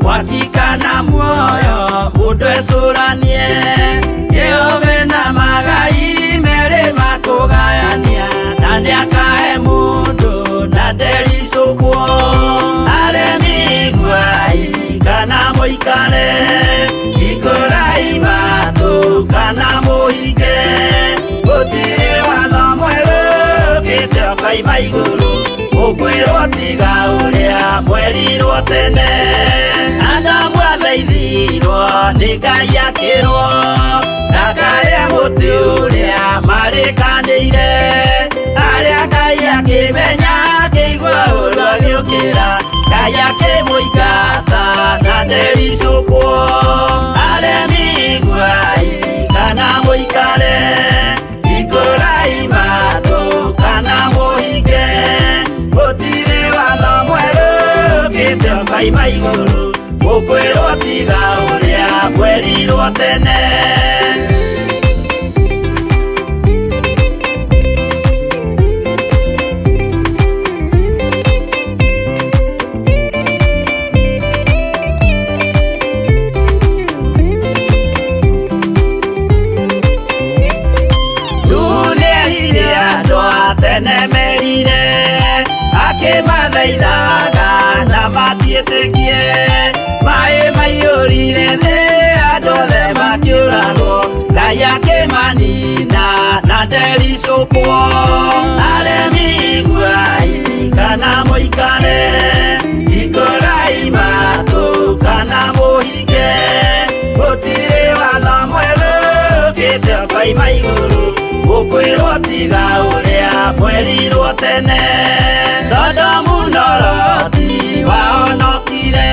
Wakikana muoyo mudwe suranie Jehova na magai mere makugayania Nani akahe mundu na derisukwo Aremi gwai kana moikane Ikorai matu kana moike Gutire watho mweru gite kaima iguru Ukwirwo tiga uria mwerirwo tene Adamu athaithirwo nĩ Ngai akĩrwo ndakarĩa mũtĩ ũrĩa marĩkanĩire arĩa Ngai akĩmenya akĩigua ũru agĩũkĩra Ngai akĩmũingata na ndericũkwo aremi gwai kana mũikare ikũrai matũ kana mũhinge gũtirĩ watho mwerũ gĩtĩ kaima igũrũ Ukwirwo tiga uria mwerirwo tene Dunia ire andũ a tene merire akĩmathaithaga na matiĩtĩkie Mae maiyũrire thĩ andũ othe makĩũragwo Ngai akĩmanina na ndericũkwo aremi gwai kana mũikare ikũrai matũ kana mũhinge gũtirĩ watho mwerũ gĩtĩ kaima igũrũ Ukwirwo tiga ũrĩa mwerirwo tene Sodomu na Loti wahonokire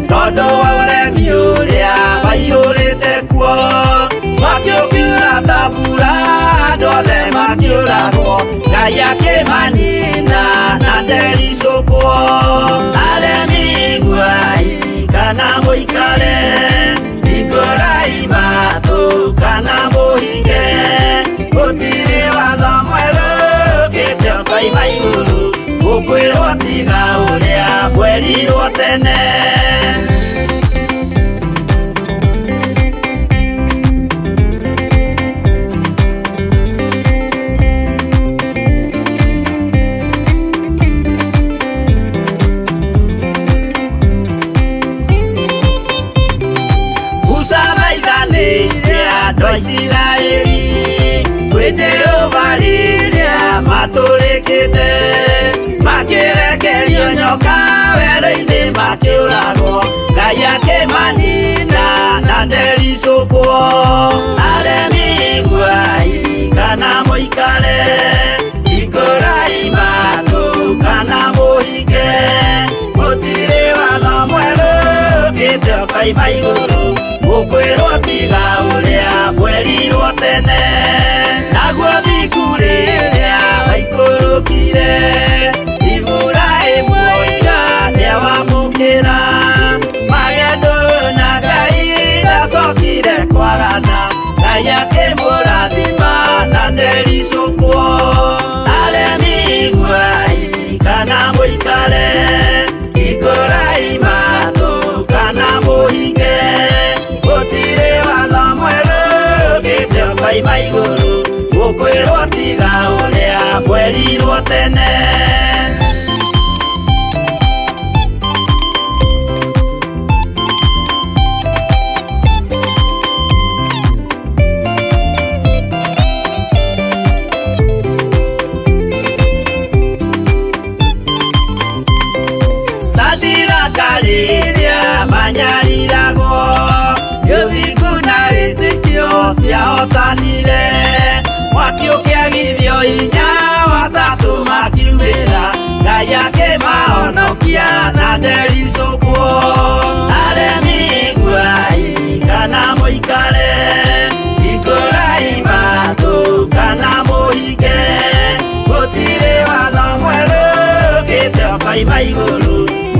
Tondũ wa ũremi ũrĩa waiyũrĩte kuo Makĩũkiura ta mbura andũ othe makĩũragwo Ngai akĩmanina na ndericũkwo aremi gwai kana mũikare ikũrai matũ kana mũhinge gũtirĩ watho mwerũ gĩtĩ kaima igũrũ Ukwirwo tiga ũrĩa mwerirwo tene Andũ a Isiraeli kwĩ Jehova rĩrĩa matũrĩkĩte makĩrekerio nyoka werũ-inĩ makĩũragwo Ngai akĩmanina na ndericũkwo aremi gwai kana mũikare ikũrai matũ kana mũhinge gũtirĩ watho mwerũ gĩtĩ kaima igũrũ Ukwirwo tiga ũrĩa mwerirwo tene Naguo thiku rĩrĩa waikũrũkire Iburahĩmu oiga nĩawamũkĩra Magendo na Ngai ndacokire kwarana Ngai akĩmũrathima na ndericũkwo aremi gwai kana mũikare ikũrai matũ kana mũhinge gũtirĩ watho mwerũ gĩtĩ kaima igũrũ Ukwirwo tiga ũrĩa mwerirwo tene Sadiraka rĩrĩa manyariragwo Yũthingu na wĩtĩkio ciahotanire Mwaki ũkĩagithio hinya watatũ makiumĩra Ngai akĩmahonokia na ndericũkwo aremi gwai kana mũikare ikũrai matũ kana mũhinge gũtirĩ watho mwerũ gĩtĩ kaima igũrũ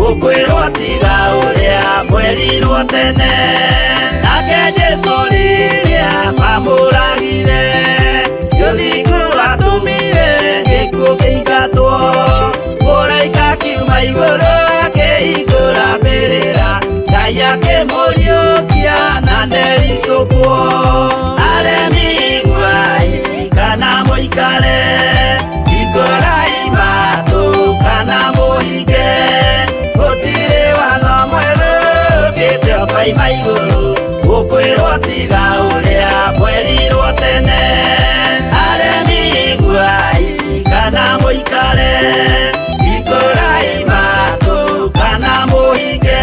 Ukwirwo tiga ũrĩa mwerirwo tene nake Jesu rĩrĩa mamũragire gĩthiku atumire gĩkuũ kĩingatwo mũraika kiuma igũrũ akĩhingũra mbĩrĩra Ngai akĩmũriũkia na ndericũkwo aremi iguai kana mũikare hingũrai matũ kana mũhinge gũtirĩ watho mwerũ ũkĩte ũkoima igũrũ gũkwĩrwo tiga ũrĩa mwerirwo tene aremi iguai kana mũikare hingũrai matũ kana mũhinge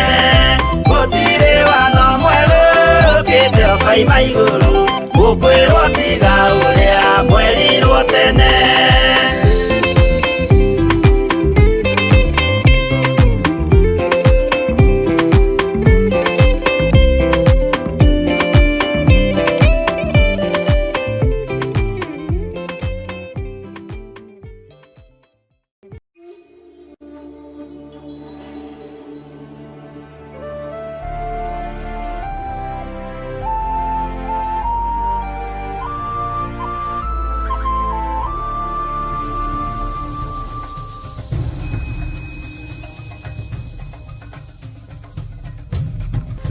gũtirĩ watho mwerũ ũkĩte ũkoima igũrũ gũkwĩrwo tiga ũrĩa mwerirwo tene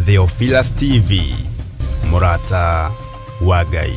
Theophilus TV, Murata wa Ngai.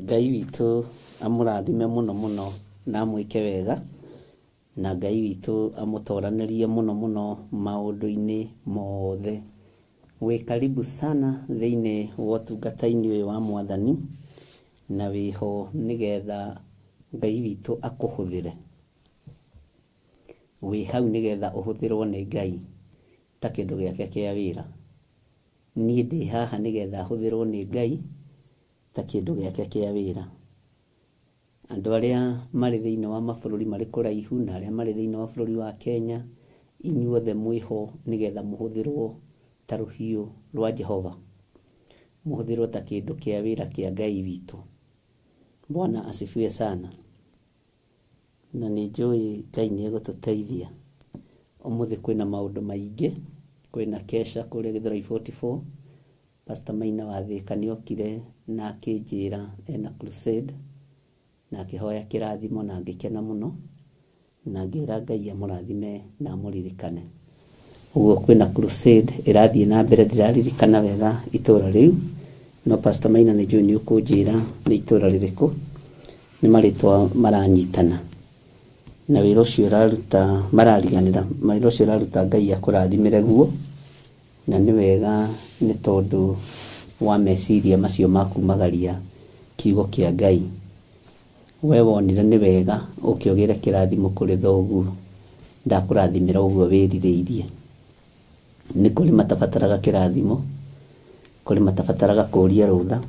Ngai witũ amũrathime mũno mũno na amwĩke wega na Ngai witũ amũtoranĩrie mũno mũno maũndũ-inĩ mothe. Wĩ karibu sana thĩinĩ wa ũtungata-inĩ ũyũ wa Mwathani na wĩho nĩgetha Ngai witũ akũhũthĩre. Wĩ hau nĩgetha ũhũthĩrwo nĩ Ngai ta kĩndũ gĩake kĩa wĩra. Niĩ ndĩ haha nĩgetha hũthĩrwo nĩ Ngai ta kĩndũ gĩake kĩa wĩra. Andũ arĩa marĩ thĩinĩ wa mabũrũri marĩ kũraihu na arĩa marĩ thĩinĩ wa bũrũri wa Kenya, inyuothe mwĩho nĩgetha mũhũthĩrwo ta rũhiũ rwa Jehova, mũhũthĩrwo ta kĩndũ kĩa wĩra kĩa Ngai witũ. Bwana asifiwe sana. Na nĩ njũĩ Ngai nĩ egũtũteithia. Ũmũthĩ kwĩna maũndũ maingĩ, kwĩna kesha kũrĩa Gĩthũrai 44. Pastor Maina wa Thĩka nĩokire na akĩnjĩra ena crusade na akĩhoya kĩrathimo na ngĩkena mũno na ngĩra Ngai amũrathime na amũririkane. Ũguo kwĩna crusade ĩrathiĩ na mbere, ndĩraririkana wega itũra rĩu, no Pastor Maina nĩ njũĩ nĩ ũkũnjĩra nĩ itũra rĩrĩkũ, nĩ marĩtwa maranyitana na wĩra ũcio ũraruta marariganĩra, wĩra ũcio ũraruta Ngai akũrathimĩre guo. Na nĩ wega nĩ tondũ wa meciria macio makumagaria kiugo kĩa Ngai. We wonire nĩ wega ũkĩogere kĩrathimo kũrĩ thoguo, ndakũrathimĩra ũguo wĩrirĩirie. Nĩ kũrĩ matabataraga kĩrathimo, kũrĩ matabataraga kũria rũtha,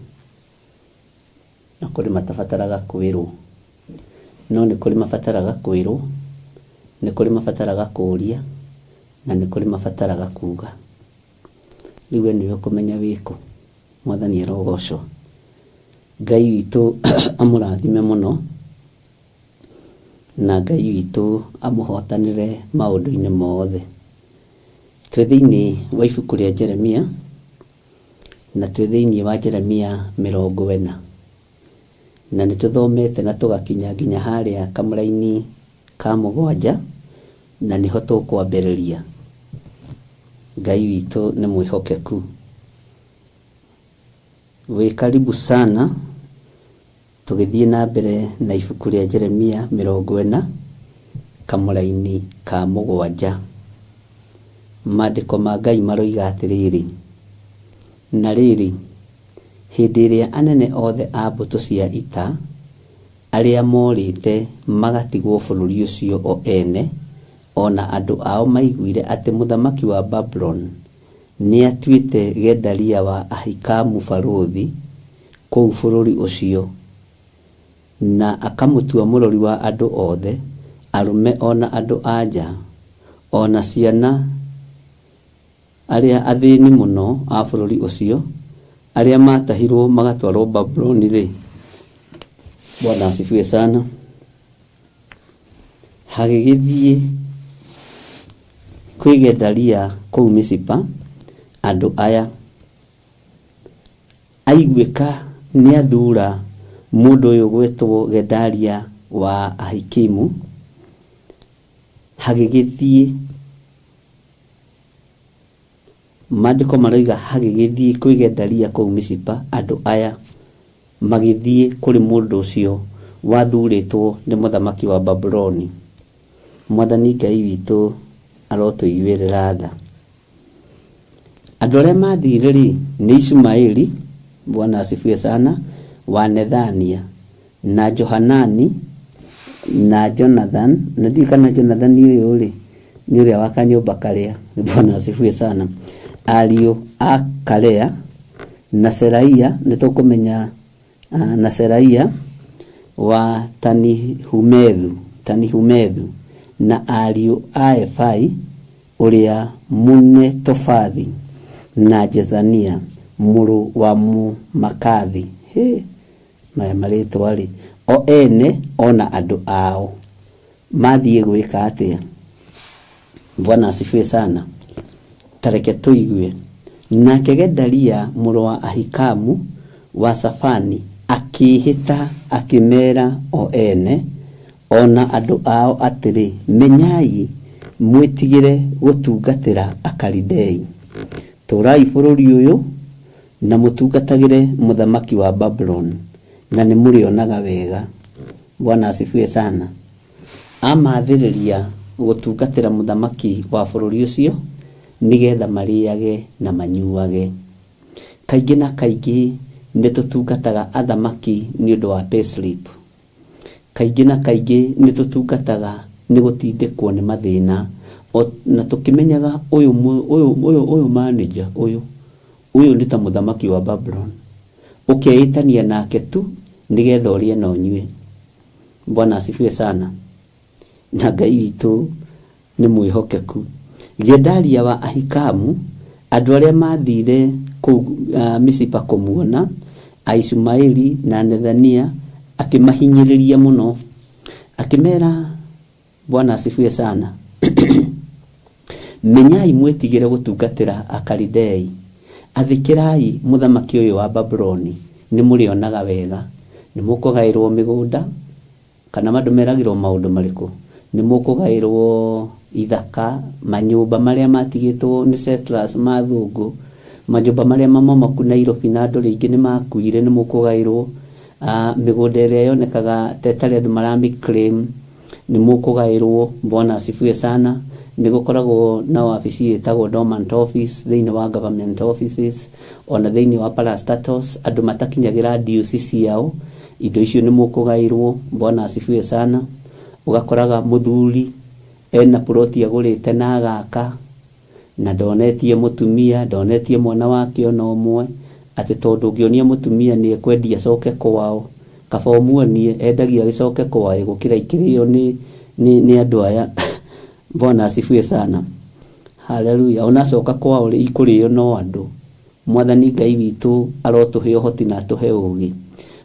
na kũrĩ matabataraga kwĩrwo. No nĩ kũrĩ mabataraga kwĩrwo, nĩ kũrĩ mabataraga kũria, na nĩ kũrĩ mabataraga kuga. Rĩu nĩ ũkũmenya wĩkũ. Mwathani arogocwo. Ngai witũ amũrathime mũno na Ngai witũ amũhotanĩre maũndũ-inĩ mothe. Twĩ thĩinĩ wa ibuku rĩa Jeremia na twĩ thĩinĩ wa Jeremia 40 na nĩ tũthomete na tũgakinya nginya harĩa kamũra-inĩ ka 7 na nĩho tũkwambĩrĩria. Ngai witũ nĩ mwĩhokeku. Wĩ karibu sana tũgĩthiĩ na mbere na ibuku rĩa Jeremia 40 kamũra-inĩ ka 7. Maandĩko ma Ngai maroiga atĩrĩrĩ: na rĩrĩ, hĩndĩ ĩrĩa anene othe a mbũtũ cia ita arĩa morĩte magatigwo bũrũri ũcio o ene ona andu ao maiguire ati muthamaki wa Babylon ni atuite Gedalia wa Ahikamu baruthi kou bururi ucio, na akamutua murori wa andu othe, arume ona andu anja, ona ciana aria athini muno a bururi ucio, aria matahirwo magatwarwo Babylon ri. Bwana asifiwe sana. Hagigithie kwi Gedalia kou Misipa, andu aya aiguika ni athura mundu uyu gwetwo Gedalia wa Ahikimu. Hagigithie mandiko maraiga hagigithie kwi Gedalia kou Misipa, andu aya magithie kuri mundu ucio wathuritwo ni muthamaki wa Babyloni. Mwathani Ngai witu arotuiguirira tha. Andu aria mathire ri ni Ismaili, Bwana asifiwe sana, wa Nethania na Johanani na Jonathan. Na ndikana Jonathan uyu ri ni uria wa kanyumba karia. Bwana asifiwe sana. Ariu a Karea na Seraia, nitukumenya na Seraia wa Tanihumedhu na ariu a Efai uria Munetofathi na Jezania muru wa Makathi. Maya maritwa ri o ene ona andu ao mathie gwika atia. Bwana asifiwe sana. Tareke tuigue. Nake Gedalia muru wa Ahikamu wa Safani akihita akimera o ene ona andu ao atiri, menyai mwitigire gutungatira Akalidei, turai bururi uyu na mutungatagire muthamaki wa Babylon, na ni murionaga wega. Bwana asifiwe sana. Amathiriria gutungatira muthamaki wa bururi ucio nigetha mariage na manyuage. Kaingi na kaingi nitutungataga athamaki ni undu wa payslip. Kaingi na kaingi nitutungataga ni gutindikwo ni mathina, na tukimenyaga uyu manager uyu ni ta muthamaki wa Babylon, ukeitania nake tu nigetha urie no nyue. Bwana asifiwe sana. Na Ngai witu ni mwihokeku. Gedalia wa Ahikamu, andu aria mathire ku Misipa kumuona Ismaili na Nethania, akimahinyiriria muno, akimera, Bwana asifiwe sana, menyai mwetigire gutungatira Akalidei, athikirai muthamaki uyu wa Babyloni, ni murionaga wega. Ni mukugairwo migunda kana madumeragirwo maundu mariku? Ni mukugairwo ithaka, manyumba maria matigitwo ni settlers mathungu, manyumba maria mamomaku Nairobi na andu ringi ni makuire? Ni mukugairwo migunda iria yonekaga tetari andu marami claim? Ni mukugairwo? Bwana asifiwe sana. Ni gukoragwo na wabici itagwo dormant office thiini wa government offices, ona thiini wa parastatus, andu matakinyagira diocese yao. Indo icio ni mukugairwo. Bwana asifiwe sana. Ugakoraga muthuri ena ploti agurite na agaka, na donetie mutumia, donetie mwana wake ona umwe, ati tondu ngionia mutumia ni ekwendia coke kwao, kaba umuonie endagia gicoke kwao gukira ikirio ni andu aya. Bwana asifiwe sana. Haleluya. Ona coka kwao ri ikurio no andu. Mwathani Ngai witu arotuhe uhoti na tuhe ugi.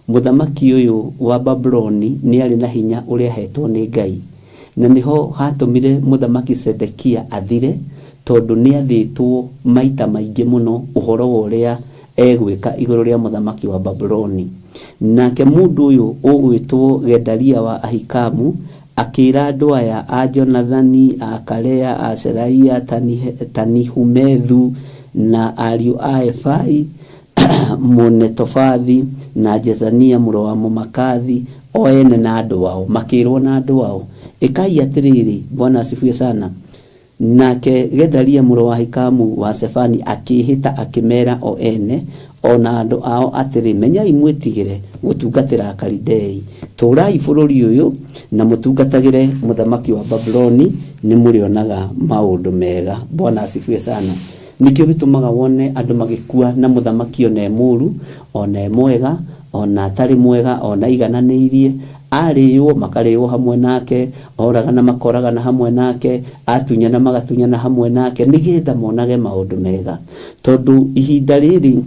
Muthamaki uyu wa Babyloni ni ari na hinya uria hetwo ni Ngai, na niho hatumire muthamaki Sedekia athire, tondu ni athitwo maita maingi muno uhoro wa uria egwika iguru ria muthamaki wa Babyloni. Nake mundu uyu ugwitwo Gedalia wa Ahikamu akira andu aya a Jonathani, a Karea, a Seraia, Tanihumedhu na ariu a Efai, Munetofathi na Jezania muru wa Makathi, o ene na andu wao, makirwo na andu wao. Ikai atiriri, Bwana asifiwe sana. Nake Gedalia muru wa Ahikamu wa Safani akihita akimera o ene ona andu ao atiri menyai mwitigire gutungatira Kaldei turai bururi uyu na mutungatagire muthamaki wa Babyloni ni murionaga maundu mega. Bwana asifiwe sana. Nikio gitumaga wone andu magikua na muthamaki one muru one mwega ona atari mwega ona igananirie ariyo makariyo hamwe nake oragana makoragana hamwe nake atunyana magatunyana hamwe nake nigetha monage maundu mega tondu ihinda riri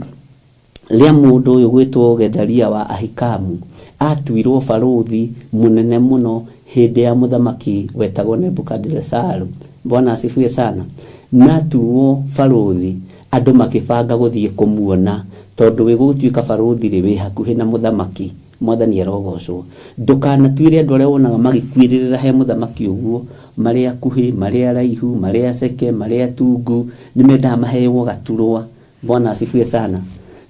ria mundu uyu gwitwo Gedalia wa Ahikamu atuirwo baruthi munene muno hindi ya muthamaki wetagwo Nebukadnezar. Bwana asifiwe sana. Natuo baruthi andu makibanga guthie kumuona tondu we gutuika baruthi ri wi hakuhi na muthamaki. Mwathani arogocwo ndukanatuire andu aria wonaga magikwiririra he muthamaki uguo mari akuhi mari araihu mari aceke mari atungu nimenda maheo gaturwa. Bwana asifiwe sana.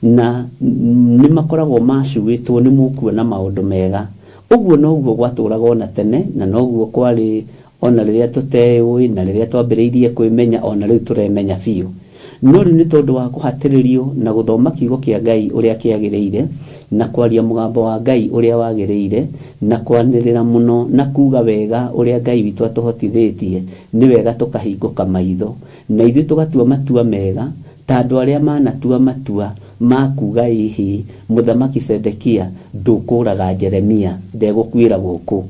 Na nimakoragwo macuitwo ni mukuona maundu mega uguo noguo gwaturaga ona tene na noguo kwari ona riria tuteui na riria twambiriirie kwimenya ona riu turemenya biu no riu ni tondu wa kuhatiririo na guthoma kiugo kia Ngai uria kiagiriire na kwaria mugambo wa Ngai uria wagiriire na kwanirira muno na kuga wega uria Ngai witu atuhotithitie ni wega tukahinguka maitho na ithu tugatua matua mega tandu aria manatua matua makuga ihi muthamaki Sedekia ndukuraga Jeremia ndegukwira guku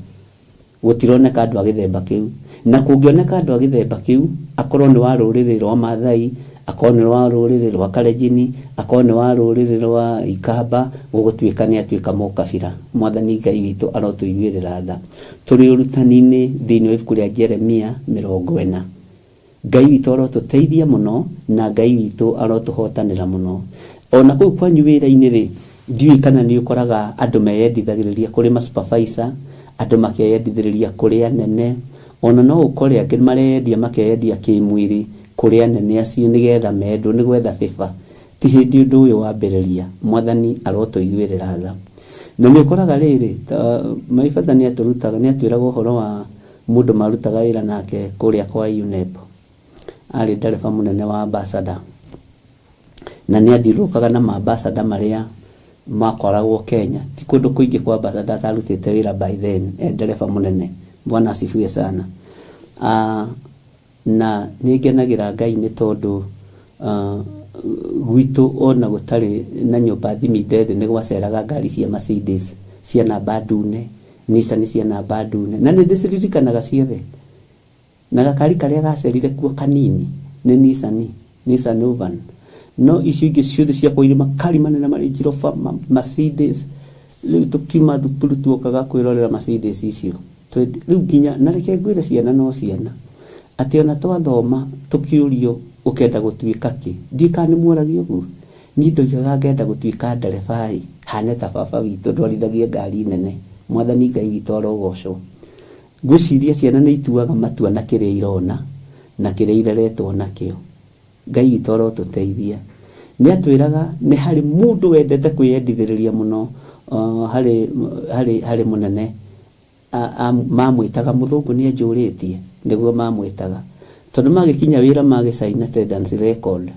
gutironeka andu agithemba kiu na kungioneka andu agithemba kiu akorwo ni wa ruriri rwa Maathai akorwo ni wa ruriri rwa Kalenjini akorwo ni wa ruriri rwa Ikamba gugutuika ni atuika mukabira. Mwathani Ngai witu arotuiguirira tha turi urutani-ini thiini wa ibuku ria Jeremia 40. Ngai witu arotuteithia muno na Ngai witu arotuhotanira muno ona kuu kwanyu wira-ini ri ndiui kana ni ukoraga andu meyendithagiriria kuri ma supervisor andu makeyendithiriria kuri anene ona no ukore angi marendia makeyendia kimwiri kuri anene acio nigetha mendwo ni gwetha biba ti hindi undu uyu wambiriria. Mwathani arotuiguirira tha na ni ukoraga riri maibata ni aturutaga ni atwiraga uhoro wa mundu marutaga wira nake kuria kwa UNEP ari ndereba munene wa ambassador na ni athirukaga na maambassador maria makoragwo Kenya ti kundu kuingi kwa ambassador atarutite wira by then ndereba munene. Bwana asifiwe sana. Na ningenagira Ngai ni tondu gwitu ona gutari na nyumba thimithe ni gwaceraga ngari cia Mercedes cia namba ndune Nissan cia namba ndune na ni ndiciririkanaga ciothe na gakari karia gacerire kuo kanini ni Nissan Novan no icio ingi ciothe cia kwa irima kari manene mari Jirofa Mercedes riu tukima thukuru tuokaga kwirorera Mercedes icio riu nginya na reke ngwire ciana no ciana ati ona twathoma tukiurio ukenda gutuika ki ndikani muragio guo ni ndoigaga ngenda gutuika nderefai hane ta baba witu ndwarithagia ngari nene. Mwathani Ngai witu arogocwo ngwiciria ciana ni ituaga matua na kiria irona na kiria ireretwo nakio. Ngai witu arotuteithia ni atwiraga ni hari mundu wendete kwiyendithiriria muno hari munene mamwitaga muthungu ni ajuritie niguo mamwitaga tondu magikinya wira magicaina attendance record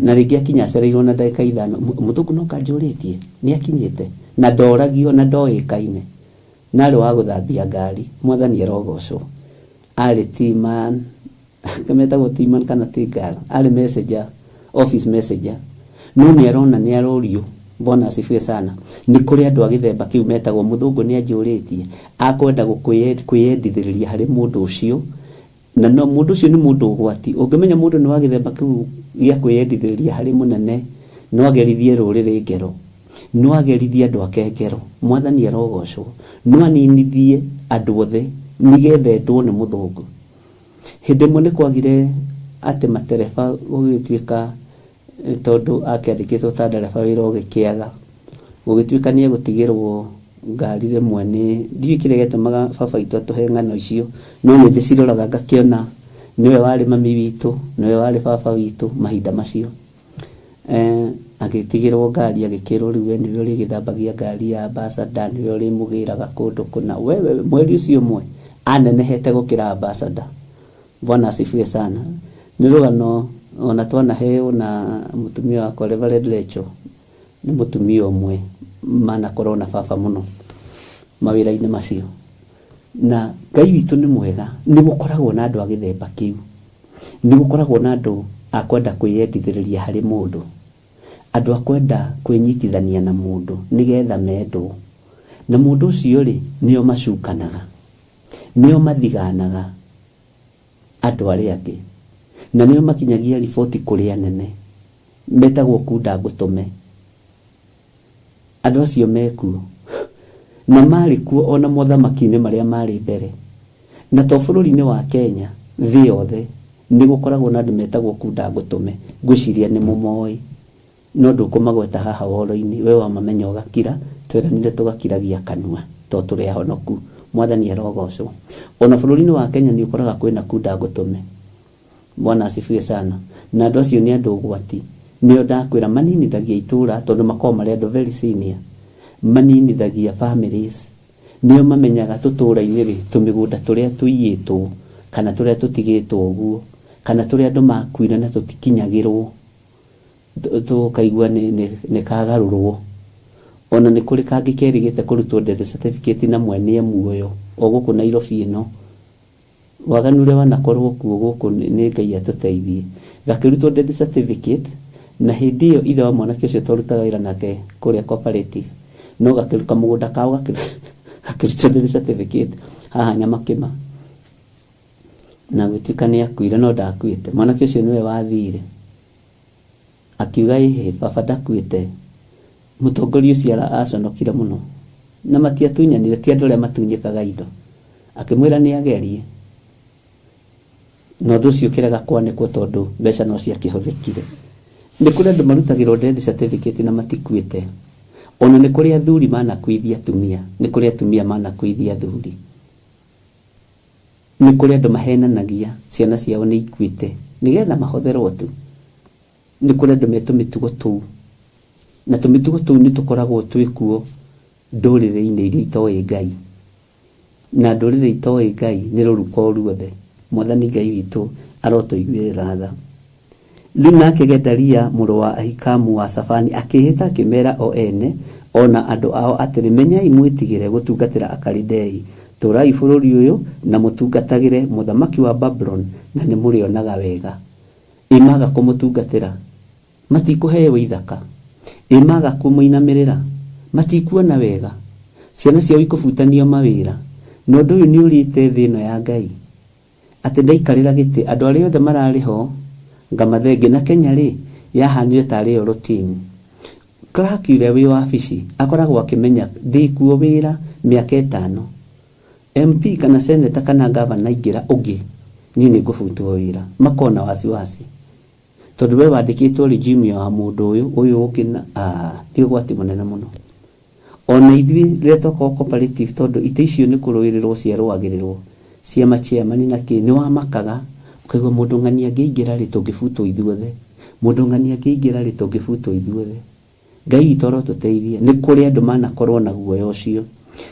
na ringi akinya cereirwo na ndagika ithano muthungu no kanjuritie ni akinyite na ndoragio na ndoikaine na ri wa guthambia ngari. Mwathani arogocwo ari timan kametagwo timan kana tigara ari messenger office messenger no ni arona ni arorio. Bwana asifiwe sana. Ni kuri andu agithemba kiu metagwo muthungu ni ajuritie akwenda kwiyendithiriria hari mundu ucio na no mundu ucio ni mundu ugwati ungimenya mundu ni wagithemba kiu gia kwiyendithiriria hari munene no agerithie ruriri ngero no agerithie andu ake ngero. Mwathani arogocwo no aninithie andu othe nigethe ndwo ni muthungu. Hindi mwe ni kwagire ati matereba gugituika tondu akiandikitwo ta ndereba wira ugikiaga gugituika ni gutigirwo ngari rimwe ni ndiu kire getumaga baba itu atuhe ng'ano icio no ni ndiciroraga ngakiona niwe wari mami witu niwe wari baba witu mahinda macio agitigirwo ngari agikirwo riu niwe uri githambagia ngari ya ambassador niwe uri mugiraga kundu kuna wewe mweri ucio mwe anenehete gukira ambassador. Bwana asifiwe sana. Ni rugano ona twana heo na mutumia wa Reverend Lecho ni mutumia umwe mana corona baba muno mawira-inĩ macio na Ngai witũ nĩ mwega nĩ gũkoragwo na andũ a gĩthemba kĩu nĩ gũkoragwo na andũ akwenda kwĩyendithĩrĩria harĩ mũndũ andũ akwenda kwĩnyitithania na mũndũ nĩgetha mendwo na mũndũ ũcio rĩ nĩo macukanaga nĩo mathiganaga andũ arĩa angĩ na nĩo makinyagia riboti kũrĩ anene metagwo kunda ngũtũme andũ acio mekuo na marĩ kuo ona mothamaki-inĩ marĩa marĩ mbere na to bũrũri-inĩ wa Kenya thĩ yothe nĩ gũkoragwo na andũ metagwo kunda ngũtũme ngwĩciria nĩ mũmoĩ no ndũkũmagweta haha woro-inĩ we wamamenya ũgakira tweranire tũgakiragia kanua to tũrĩ ahonoku mwathani arogocwo ona bũrũri-inĩ wa Kenya nĩ ũkoraga kwĩna kunda ngũtũme Bwana asifiwe sana na andũ acio nĩ andũ ũgwati nĩo ndakwĩra maninithagia itũra tondũ makoragwo marĩ andũ very senior maninithagia families nĩo mamenyaga tũtũra-inĩ rĩ tũmĩgũnda tũrĩa tũiyĩtwo kana tũrĩa tũtigĩtwo ũguo kana tũrĩa andũ makuire na tũtikinyagĩrwo tũkaigua nĩ kagarũrwo ona nĩ kũrĩ kangĩ kerĩgĩte kũrutwo death certificate na mwene muoyo o gũkũ Nairobi ĩno waganu ũrĩa wanakorwo kuo gũkũ nĩ Ngai atũteithie gakĩrutwo death certificate na hĩndĩ ĩyo ithe wa mwanake ũcio twarutaga wĩra nake kũrĩa cooperative no gakĩruka mũgũnda kao gakĩrutwo death certificate haha Nyamakĩma na gũtuĩka nĩ akuire no ndakuĩte mwanake ũcio nĩwe wathire akiuga baba ndakuĩte mũtongoria ũcio aconokire mũno na matiatunyanire ti andũ arĩa matunyĩkaga indo akĩmwĩra nĩ agerie no ũndũ ũcio ũkĩrega kwanĩkwo tondũ mbeca no ciakĩhũthĩkire nĩ kũrĩ andũ marutagĩrwo death certificate na matikuĩte ona nĩ kũrĩ athuri manakuithia atumia nĩ kũrĩ atumia manakuithia athuri nĩ kũrĩ andũ mahenanagia ciana ciao nĩ ikuĩte nĩgetha mahotherwo tu nĩ kũrĩ andũ metũmĩtugo tũu na tũmĩtugo tũu nĩ tũkoragwo twĩkuo ndũrĩrĩ-inĩ iria itoĩ Ngai na ndũrĩrĩ itoĩ Ngai nĩ rũruko ruothe mwathani Ngai witũ arotũiguĩra tha rĩu nake Gedalia mũrũ wa Ahikamu wa Shafani akĩhĩta akĩmera o ene ona andũ ao atĩrĩ menyai mwĩtigĩre gũtungatĩra Akalidei tũrai bũrũri ũyũ na mũtungatagĩre mũthamaki wa Babylon na nĩ mũrĩonaga wega imaga kũmũtungatĩra matikũheo ithaka imaga kũmũinamĩrĩra matikuona wega ciana ciao ikũbutanio mawĩra no ũndũ ũyũ nĩ ũrĩte thĩ ĩno ya Ngai atĩ ndaikarĩra gĩtĩ andũ arĩa othe mararĩ ho ngamathenge na Kenya rĩ yahanire tarĩ yo routine clerk ũrĩa wĩ wabici akoragwo akĩmenya ndĩkuo wĩra mĩaka 5 MP kana senator kana governor aingĩra ũngĩ niĩ nĩ ngũbutwo wĩra makona wasiwasi tondũ we wandĩkĩtwo regime ya mũndũ ũyũ ũkĩna nĩ ũgwati mũnene mũno ona ithuĩ rĩrĩa twakorwo cooperative tondũ ite icio nĩ kũrũĩrĩrwo ciarũagĩrĩrwo ciama chairman na kĩ nĩ wamakaga ukaigua mũndũ ng'ania angĩingĩra rĩ tũngĩbutwo ithuothe mũndũ ng'ania angĩingĩra rĩ tũngĩbutwo ithuothe Ngai witũ arotũteithie nĩ kũrĩ andũ manakorwo na guoya ũcio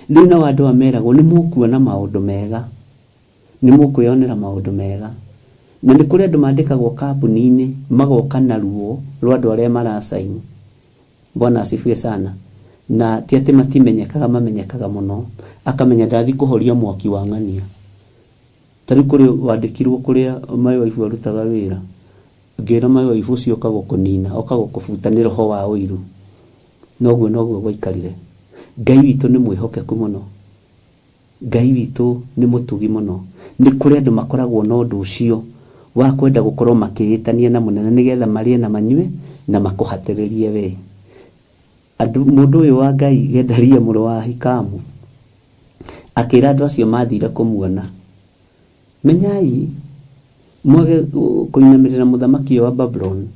rĩu na andũ ameragwo nĩ mũkuona maũndũ mega nĩ mũkwĩonera maũndũ mega na nĩ kũrĩ andũ mandĩkagwo kambuni-inĩ magoka na ruo rwa andũ arĩa marasaini Bwana asifiwe sana na ti atĩ matimenyekaga mamenyekaga mũno akamenya ndathi kũhoria mwaki wa ng'ania tarĩ kũrĩ wandĩkirwo kũrĩa mai waifu arutaga wĩra ngĩra mai waifu ũcio ũkagũkũnina ũkagũkũbutanĩra ho wa ũiru noguo gwaikarire Ngai witũ nĩ mwĩhokeku mũno Ngai witũ nĩ mũtugi mũno nĩ kũrĩ andũ makoragwo na ũndũ ũcio wa kwenda gũkorwo makĩhĩtania na mũnene nĩgetha marĩe na manyue na makũhatĩrĩrie we mũndũ ũyũ wa Ngai Gedalia mũrũ wa Ahikamu akĩra andũ acio mathire kũmuona menyai mwage kũinamĩrĩra mũthamaki wa Babylon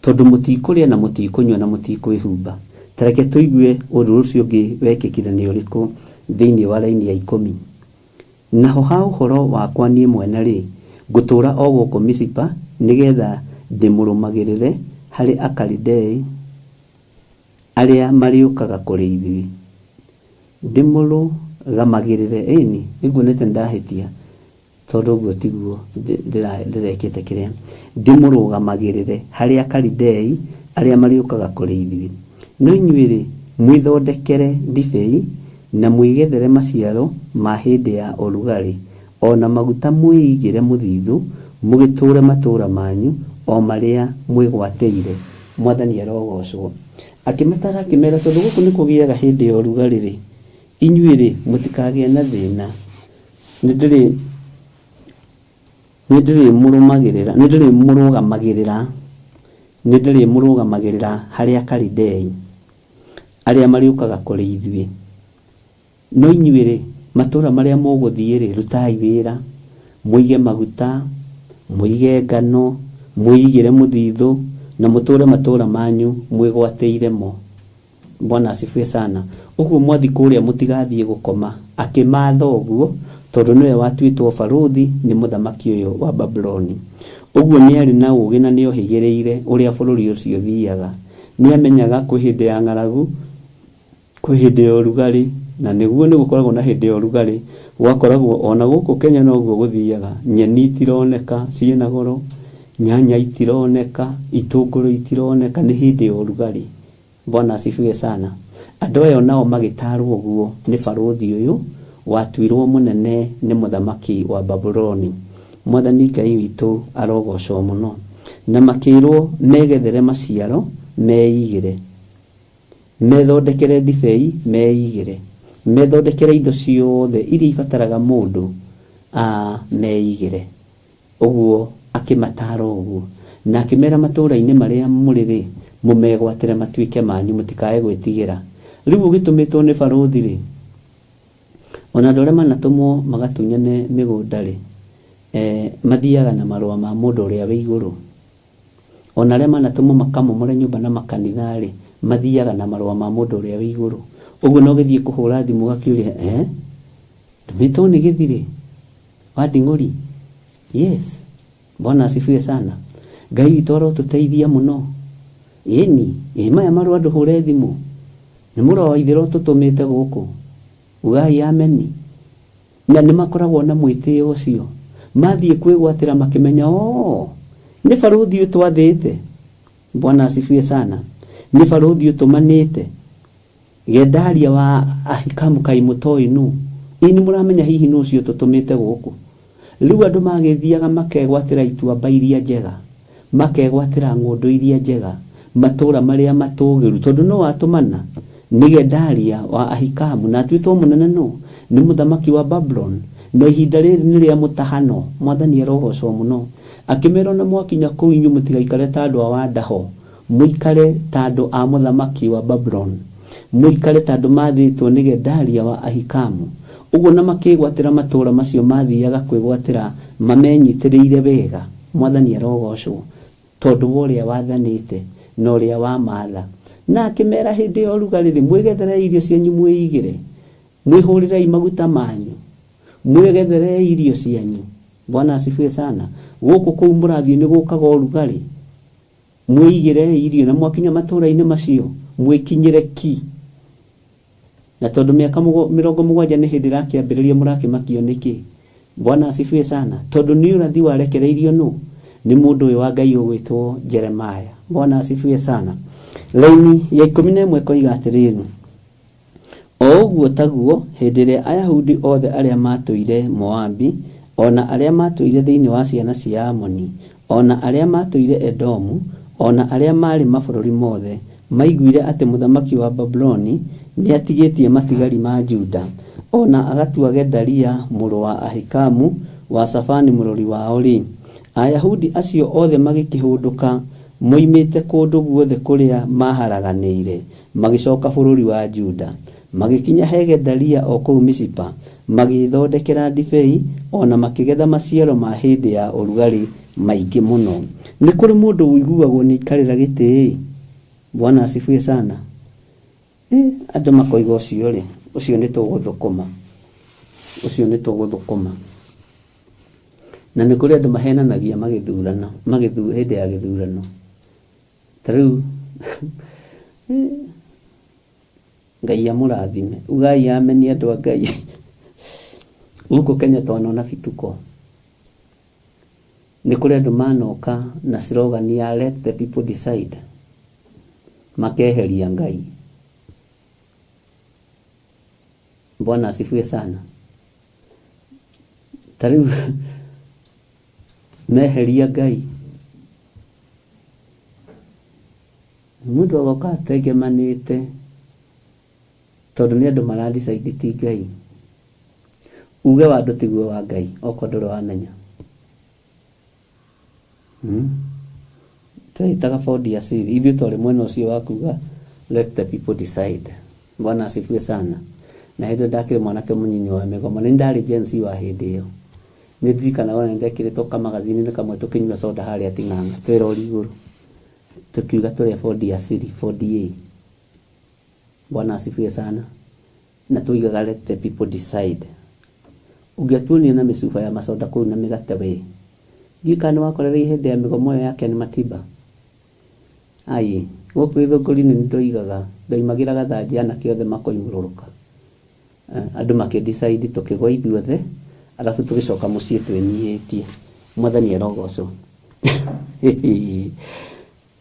tondũ mũtikũrĩa na mũtikũnyua na mũtikwĩhumba tareke tũigue ũndũ ũcio ũngĩ wekĩkire nĩ ũrĩkũ thĩinĩ wa raini ya 10 naho ha ũhoro wakwa niĩ mwene rĩ ngũtũra o gũkũ Misipa nĩgetha ndĩmũrũmagĩrĩre harĩ Akalidei arĩa mariũkaga kũrĩ ithuĩ ndĩmũrũgamagĩrĩre ĩni nĩguo nĩte ndahĩtia tondu guo tiguo ndirekete kiria ndimurũgamagĩrĩre harĩ Akalidei arĩa mariũkaga kũrĩ ithuĩ. No inyuĩ mwĩthondekere ndibei na mwĩgethere maciaro ma hĩndĩ ya ũrugarĩ, ona maguta mwĩigĩre mũthithũ, mũgĩtũre matũra manyu o marĩa mwĩgwatĩire. Mwathani arogocwo. Akimatara akimera tondu gũkũ nĩ kũgĩaga hĩndĩ ya ũrugarĩ, inyuĩ mũtikagĩe na thĩna. Nĩndĩrĩmũrũgamagĩrĩra harĩ Akalidei arĩa mariũkaga kũrĩ ithuĩ. No inyuĩ matũra marĩa mũgũthiĩ rutai wĩra, mũige maguta, mũige ngano, mũigĩre mũthithũ na mũtũre matũra manyu mwĩgwatĩire mo. Bwana asifiwe sana. Ũguo mwathi kũrĩa mũtigathiĩ gũkoma akĩmatha ũguo, tondũ nĩwe watuĩtwo baruthi nĩ mũthamaki ũyũ wa Babuloni. Ũguo nĩ arĩ na ũũgĩ na nĩ ohĩgĩrĩire ũrĩa bũrũri ũcio thiaga. Nĩ amenyaga kwĩ hĩndĩ ya ng'aragu, kwĩ hĩndĩ ya ũrugarĩ, na nĩguo nĩ gũkoragwo na hĩndĩ ya ũrugarĩ. Gwakoragwo ona gũkũ Kenya noguo gũthiaga, nyeni itironeka ciĩna goro, nyanya itironeka, itũngũrũ itironeka, nĩ hĩndĩ ya ũrugarĩ. Bwana asifiwe sana. Andũ aya nao magĩtarwo ũguo nĩ baruthi ũyũ watuirwo mũnene nĩ mũthamaki wa Babuloni. Mwathani Ngai witũ arogocwo mũno. Na makĩrwo megethere maciaro meigĩre, methondekere ndibei meigĩre, methondekere indo ciothe iria ibataraga mũndũ meigĩre. Ũguo akĩmatara ũguo na akĩmera matũra-inĩ marĩa mũrĩ mũmegwatĩre matuĩke manyu, mũtikae gwĩtigĩra. Rĩu ũgĩtũmĩtwo nĩ baruthi ona andũ arĩa manatũmwo magatunyane mĩgũnda mathiaga na marũa ma mũndũ ũrĩa wĩ igũrũ. Ona arĩa manatũmwo makamomore nyũmba na makanitha mathiaga na marũa ma mũndũ ũrĩa wĩ igũrũ. Ũguo no gĩthiĩ kũhũra thimũ gakĩũria ndũmĩtwo nĩ gĩthirĩ wa Nding'ũri? Yes. Bwana asifiwe sana. Ngai witũ arotũteithia mũno. Maya marũa ndũhũre thimũ nĩ mũrũ wa ithe tũtũmĩte gũkũ, ugai ameni. Na nĩ makoragwo na mwĩtĩo ũcio, mathiĩ kwĩgwatĩra makĩmenya nĩ baruthi ũyũ twathĩte. Bwana asifiwe sana. Nĩ baruthi ũyũ tũmanĩte. Gedalia wa Ahikamu kaimũtoi nũ, nĩ mũramenya hihi nũ ũcio tũtũmĩte gũkũ. Rĩu andũ magĩthiaga makegwatĩra ituamba iria njega, makegwatĩra ng'ũndũ iria njega, matũra marĩa matũgĩru, tondũ no atũmana nĩ Gedalia wa Ahikamu na atuĩtwo mũnene nĩ mũthamaki wa Babulon. Na ihinda rĩrĩ nĩ rĩa mũtahano. Mwathani arogocwo mũno. Akĩmera na mwakinya kũu inyuĩ mũtigaikare ta andũ a Wadaho, mũikare ta andũ a mũthamaki wa Babulon, mũikare ta andũ mathĩtwo nĩ Gedalia wa Ahikamu. Ũguo na makĩgwatĩra matũra macio mathiaga kwĩgwatĩra mamenyitĩrĩire wega. Mwathani arogocwo tondũ wa ũrĩa wathanĩte na ũrĩa wa matha. Na akĩmera hĩndĩ ya ũrugarĩ mwĩgethere irio cianyu mwĩigĩre, mwĩhũrĩrei maguta manyu, mwĩgethere irio cianyu. Bwana asifiwe sana. Gũkũ kũu mũrathiĩ nĩ gũkaga ũrugarĩ, mwĩigĩre irio na mwakinya matũra-inĩ macio mwĩkinyĩre ki. Na tondũ mĩaka 70 nĩ hĩndĩ rakĩambĩrĩria mũrakĩmakio nĩkĩ? Bwana asifiwe sana. Tondũ nĩ ũrathi warekereirio nĩ mũndũ ũyũ wa Ngai ũgwĩtwo Jeremaya. Bwana asifiwe sana. Laini ya 11 koiga atĩrĩrĩ, ũguo taguo hĩndĩ ĩrĩa Ayahudi othe arĩa matũire Moabi, ona arĩa matũire thĩinĩ wa ciana cia Amoni, ona arĩa matũire Edomu, ona arĩa marĩ mabũrũri mothe maiguire atĩ mũthamaki wa Babuloni nĩ atigĩtie matigari ma Juda, ona agatua Gedalia mũrũ wa Ahikamu wa Safani mũrori wao Ayahudi acio othe magĩkĩhũndũka moimĩte kũndũ guothe kũrĩa maharaganĩire, magĩcoka bũrũri wa Juda, magĩkinya he Gedalia o kũu Misipa, magĩthondekera ndibei, ona makĩgetha maciaro ma hĩndĩ ya ũrugarĩ maingĩ mũno. Nĩ kũrĩ mũndũ ũiguagwo nĩ ikarĩra gĩtĩ? Bwana asifiwe sana. Andũ makoiga ũcio nĩ tũgũthũkũma, ũcio nĩ tũgũthũkũma. Na nĩ kũrĩ andũ mahenanagia magĩthurana, hĩndĩ ya gĩthurano. Tarĩu Ngai amũrathime, ugai ameni andũ a Ngai. Gũkũ Kenya twanona bituko, nĩ kũrĩ andũ manoka na slogan ya let the people decide, makeheria Ngai. Bwana asifiwe sana. Tariu meheria Ngai, mũndũ agoka ategemanĩte tondũ nĩ andũ maradecide ti Ngai. Uge wa andũ tiguo wa Ngai, okorwo ndũrĩ wamenya. Tũitaga Ford ya siri, ithuĩ twarĩ mwena ũcio wa kuga let the people decide. Bwana asifiwe sana. Na hĩndĩ ndakĩrĩ mwanake mũnyinyi wa mĩgomo, nĩ ndarĩ Gen Z wa hĩndĩ ĩyo. Nĩ ndirikana wona ndekĩrĩtwo kamagazini-inĩ kamwe tũkĩnyua soda harĩa Ting'ang'a, twĩ rori igũrũ, tukiuga tũrĩa Ford ya siri, Ford A. Bwana asifiwe sana. Na tuigaga let the people decide. Ũngĩatuonia na mĩcuba ya masoda kũu na mĩgate we, gĩkani wakorera hĩndĩ ya mĩgomo ya Ken Matiba. Ai, gũkũ Gĩthũngũri-inĩ nĩ ndoigaga, ndoimagĩra gathanji anake othe makoimũrũrũka. Andũ makĩdecide tũkĩgwa ithuothe, alafu tũgĩcoka mũciĩ twenyihĩtie. Mwathani arogocwo.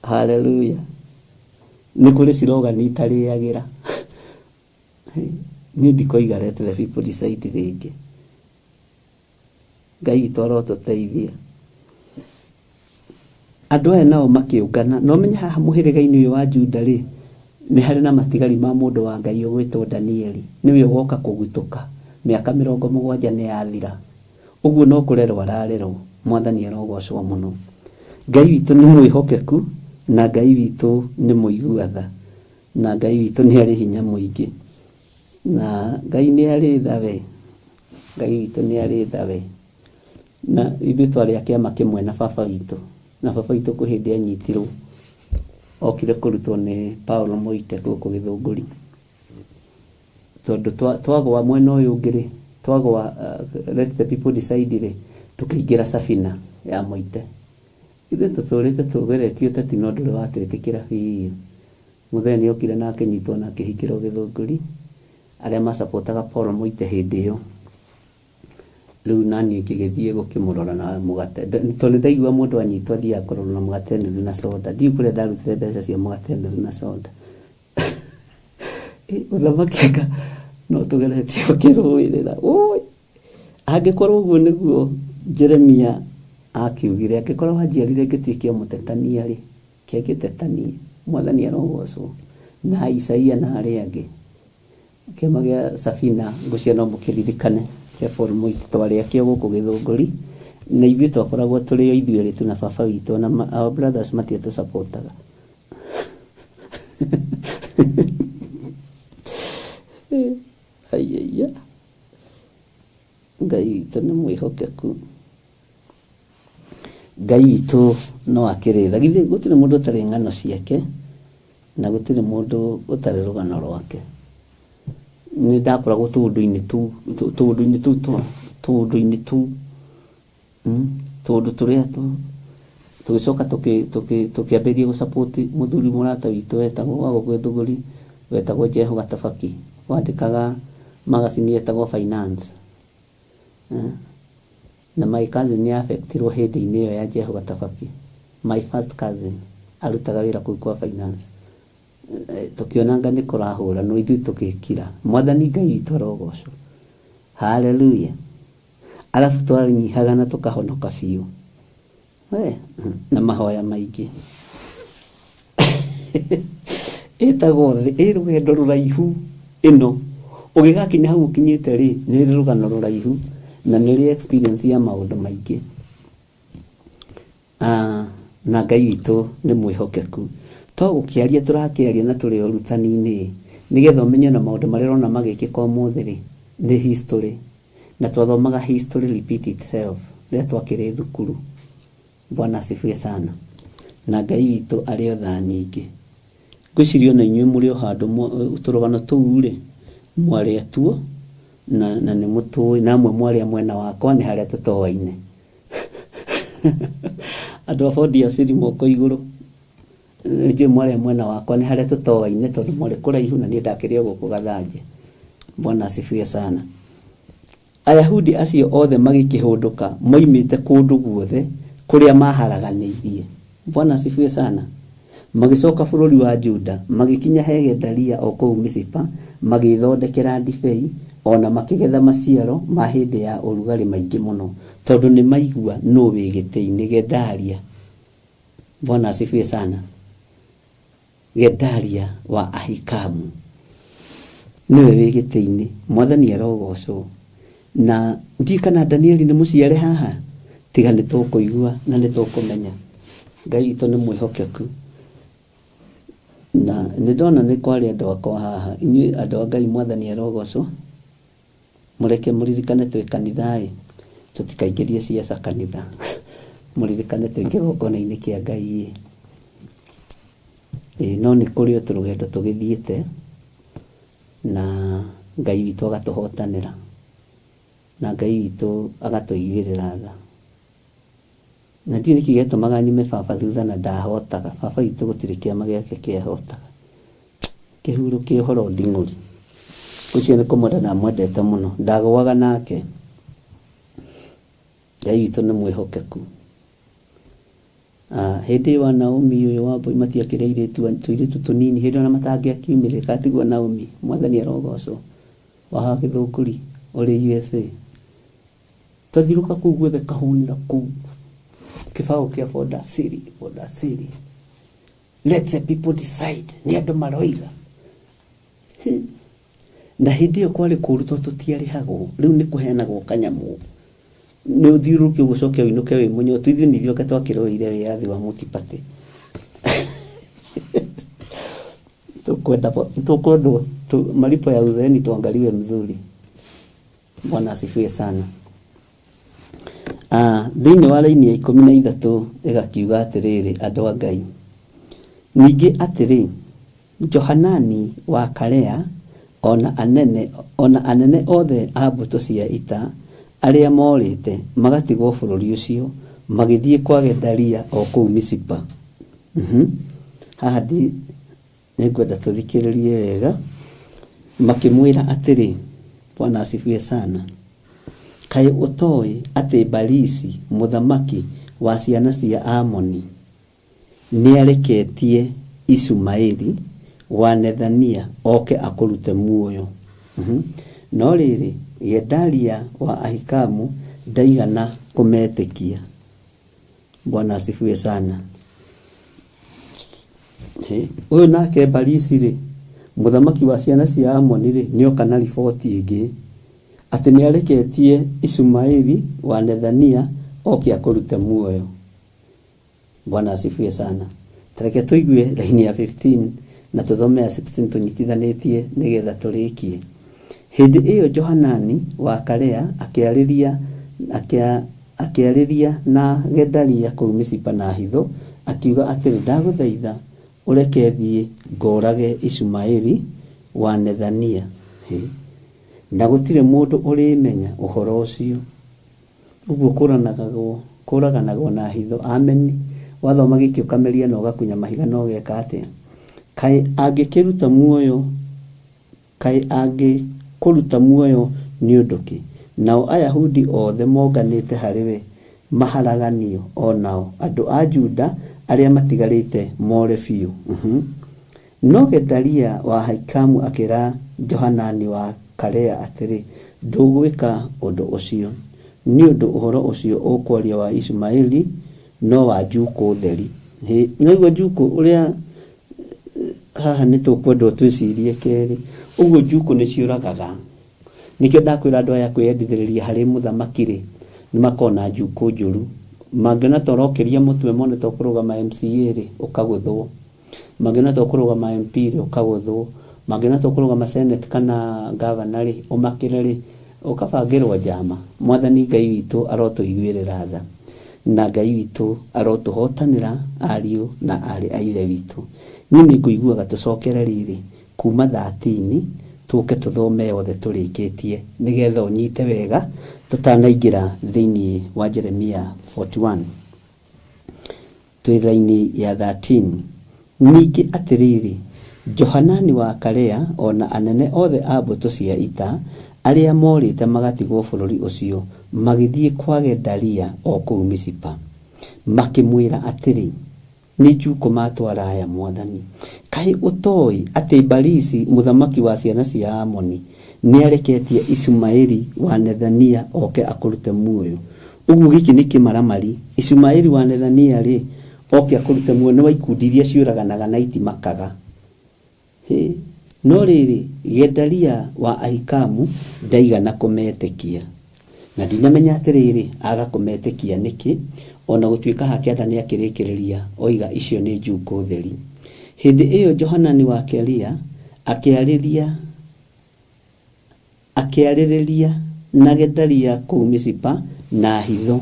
Hallelujah. Nĩ kũrĩ slogan itarĩagĩra. Niĩ ndikoiga let the people decide rĩngĩ. Ngai witũ arotũteithia. Andũ aya nao makĩũngana, no menya haha mũhĩrĩga-inĩ ũyũ wa Juda rĩ, nĩ harĩ na matigari ma mũndũ wa Ngai ũgwĩtwo Danieli. Nĩwe ũgoka kũgutũka, mĩaka 70 nĩ yathira. Ũguo no kũrerwo ararerwo. Mwathani arogocwo mũno. Ngai witũ nĩ mwĩhokeku, na Ngai witũ nĩ mũiguatha, na Ngai witũ nĩ arĩ hinya mũingĩ, na Ngai nĩ arĩ tha we. Ngai witũ nĩ arĩ tha we. Na ithuĩ twarĩ a kĩama kĩmwe na baba witũ, na baba witũ kwĩ hĩndĩ anyitirwo okire kũrutwo nĩ Paulo Moite gũkũ Gĩthũngũri. Tondũ twagwa mwena ũyũ ũngĩ rĩ, twagwa let the people decide rĩ, tũkĩingĩra Safina ya Moite. Ithuĩ tũtũrĩte tũgeretie ũteti no ndũrĩ watwĩtĩkĩra biũ. Mũthee nĩ okire na akĩnyitwo na akĩhingĩrwo Gĩthũngũri, arĩa masapotaga Paulo Moite hĩndĩ ĩyo. Rĩu naniĩ ngĩgĩthiĩ gũkĩmũrora na mũgate, tondũ ndaigua mũndũ anyitwo athiaga kũrorwo na mũgate nuthu na soda. Ndiũ kũrĩa ndarutire mbeca cia mũgate nuthu na soda. Ũthamaki no tũgeretie ũkĩrũĩrĩra. Angĩkorwo ũguo nĩguo Jeremia akiugire, angĩkorwo wanjiarire ngĩtuĩkia mũtetania rĩ, kĩngĩtetania. Mwathani arogocwo. Na Isaia na arĩa angĩ. Kĩama gĩa Safina ngũcia no mũkĩririkane kĩa Paulo Moite twarĩ akĩo gũkũ Gĩthũngũri, na ithuĩ twakoragwo tũrĩ o ithuĩ erĩ tu na baba witũ, na our brothers matiatũsapotaga. Aiya. Ngai witũ nĩ mwĩhokeku. Ngai witũ no akĩrĩtha. Githĩ gũtirĩ mũndũ ũtarĩ ng'ano ciake, na gũtirĩ mũndũ ũtarĩ rũgano rwake. Nĩ ndakoragwo tũũndũ-inĩ tu tũndũ tũrĩa tũgĩcoka tũkĩambĩrĩria gũsapoti mũthuri mũrata witũ wetagwo wa gũkũ Gĩthũngũri, wetagwo Jeho Gatabaki, wandĩkaga magazine yetagwo Finance. Na my cousin nĩ affectirwo hĩndĩ-inĩ ĩyo ya Jeho Gatabaki. My first cousin arutaga wĩra kũu kwa Finance. Tukionanga nĩ kũrahũra no ithuĩ tũgĩkira. Mwathani Ngai witũ arogocwo. Hallelujah. Alafu twarinyihaga na tũkahonoka biũ. Na mahoya maingĩ. Ĩtagwo thĩ, rũgendo rũraihu ĩno. Ũgĩgakinya hau ũkinyĩte rĩ, nĩ rũgano rũraihu na nĩ experience ya maũndũ maingĩ. Na Ngai witũ nĩ mwĩhokeku. Tũgũkĩaria tũrakĩaria na tũrĩ ũrutani-inĩ, nĩgetha ũmenye na maũndũ marĩa ũrona magĩkĩka ũmũthĩ rĩ, nĩ history. Na twathomaga history repeat itself rĩrĩa twakĩrĩ thukuru. Bwana asifiwe sana. Na Ngai witũ arĩ o tha nyingĩ. Ngwĩciria na inyuĩ mũrĩ o handũ tũrũgano tũu rĩ, mwarĩ atuo na nĩ mũtũĩ, na amwe mwarĩ mwena wakwa nĩ harĩa tũtoaine. Andũ a Ford ya siri moko igũrũ. Nĩ mwarĩ mwena wakwa nĩ harĩa tũtoaine tondũ mwarĩ kũraihu na niĩ ndakĩrĩ o gũkũ Gathanje. Bwana asifiwe sana. Ayahudi acio othe magĩkĩhũndũka moimĩte kũndũ guothe kuria maharaganirie. Bwana asifiwe sana. Magicoka bururi wa Juda, magikinya he Gedalia o kou Misipa, magithondekera ndibei, ona makigetha maciaro ma hindi ya urugari maingi muno, tondu ni maigua no wigite-ini Gedalia. Bwana asifiwe sana. Gedalia wa Ahikamu niwe wigite-ini, Mwathani arogocwo. Na ndikana Danieli ni muciare haha, tiga ni tukuigua na ni tukumenya Ngai witũ nĩ mwĩhokeku. Na nĩ ndona nĩ kwari andũ akwa haha, inyuĩ andũ a Ngai Mwathani arogocwo, mũreke mũririkane twĩ kanitha-ĩ, tũtikaingĩrie ciaca kanitha. Mũririkane twĩ kĩgongona-inĩ kĩa Ngai-ĩ. No nĩ kũrĩ o tũrũgendo tũgĩthiĩte na Ngai witũ agatũhotanĩra, na Ngai witũ agatũiguĩrĩra tha. Na ndiũ nĩkĩ gĩatũmaga nyume baba thutha na ndahotaga. Baba witũ gũtirĩ kĩama gĩake kĩahotaga. Kĩhurũkie ũhoro nding'ũri. Ũcio nĩ kũmwenda na mwendete mũno, ndagũaga nake. Ngai witũ nĩ mwĩhokeku. Hĩndĩ wa Naomi ũyũ wa Mbũi matiakĩrĩ tũirĩtu tũnini, hĩndĩ ona matangĩakiumĩrĩka, tiguo Naomi, Mwathani arogocwo, wa Gĩthũngũri ũrĩ USA. Twathiũrũka kũu guothe kahũnĩra kũu kĩbaũ kĩa Boda City. Let the people decide. Nĩ andũ maroiga. Na hĩndĩ ĩyo kwarĩ kũrutwo tũtiarĩhagwo, rĩu nĩ kũheanagwo kanyamũ. Nĩ ũthiũrũrũkie ũgũcokia ũinũke wĩ mũnyotu, ithuĩ nĩ ithuĩ twakĩroire wĩyathi wa Multiparty. Tukwendwo malipo ya uzeeni tuangaliwe mzuri. Bwana asifiwe sana. Thĩinĩ wa raini ya 13 ĩgakiuga atĩrĩrĩ, andũ a Ngai. Ningĩ atĩrĩ, Johanani wa Karea ona anene othe a mbũtũ cia ita arĩa morĩte magatigwo bũrũri ũcio magĩthiĩ kwa Gedalia o kũu Misipa. Haha nĩngwenda tũthikĩrĩrie wega. Makĩmwĩra atĩrĩ, Bwana asifiwe sana, kaĩ ũtoĩ atĩ Balisi mũthamaki wa ciana cia Amoni nĩareketie Ishumaeli wa Nethania oke akũrute muoyo? No rĩrĩ Gedalia wa Ahikamu ndaigana kũmetĩkia. Bwana asifiwe sana. Ũyũ nake Balisi rĩ, mũthamaki wa ciana cia Amoni rĩ, nĩoka na riboti ĩngĩ atĩ nĩareketie Ishumaeli wa Nethania oke akũrute muoyo. Bwana asifiwe sana. Tareke tuigue raini ya 15 na tuthome ya 16 tunyitithanĩtie nĩgetha tũrĩkie. Hĩndĩ ĩyo Johanani wa Karea akĩarĩria na Gedalia kũu Misipa na hitho, akiuga atĩrĩ, ndagũthaitha ũreke thiĩ ngorage Ishumaeli wa Nethania. Na gũtirĩ mũndũ ũrĩmenya ũhoro ũcio. Ũguo kũraganagwo na hitho. Ameni. Wathoma gĩkĩ ũkameria na ũgakunya mahiga na ũgeka atĩa? Kaĩ angĩkũruta muoyo nĩ ũndũ kĩ? Nao Ayahudi othe monganĩte harĩwe maharaganio, o nao andũ a Juda arĩa matigarĩte more biũ. No Gedalia wa Ahikamu akĩra Johanani wa Karea atĩrĩ, ndũgwĩka ũndũ ũcio, nĩ ũndũ ũhoro ũcio ũkwaria wa Ishumaeli no wa Juko theri. Naigua Juko ũrĩa haha nĩ tũkwendwo twĩcirie kerĩ. Ũguo Juko nĩ ciũragaga. Nĩkĩo ndakwĩra andũ aya kwĩyendithĩrĩria harĩ mũthamaki rĩ, nĩ makona Juko njũru. Mangĩona torokeria mũtwe mone tũkũrũgama MCA rĩ, ũkagũthwo. Mangĩona tũkũrũgama MP rĩ, ũkagũthwo. Mangĩona tũkũrũgama Senate kana governor rĩ, ũmakĩre rĩ, ũkabangĩrwo njama. Mwathani Ngai witũ arotũiguĩrĩra tha, na Ngai witũ arotũhotanĩra ariũ na arĩ a ithe witũ. Niĩ nĩngũiguaga tũcokere rĩrĩ kuma 13 tũke tũthome yothe tũrĩkĩtie nĩgetha ũnyite wega tũtanaingĩra thĩinĩ wa Jeremia 41. Twĩ raini ya 13. Ningĩ atĩrĩrĩ, Johanani wa Karea ona anene othe a mbũtũ cia ita arĩa morĩte magatigwo bũrũri ũcio magĩthiĩ kwa Gedalia o kũu Misipa. makimwira atiri ni juko matwara aya mwathani kai utoi ati Balisi muthamaki wa ciana cia Amoni ni areketie Ishumaeli wa Nethania oke akurute muoyo. Ugu giki ni kimaramari. Ishumaeli wa Nethania ri oke akurute muoyo ni waikudiria ciuraganaga na itimakaga. No riri Gedalia wa Ahikamu ndaigana kumetekia. Na ndinamenya atiriri aga kumetekia niki ona gutuika hakianda ni akirikireria oiga icio ni njuko theri. Hindi iyo Johanani wa Kelia akiaririria na Gedalia kuu Misipa na hitho.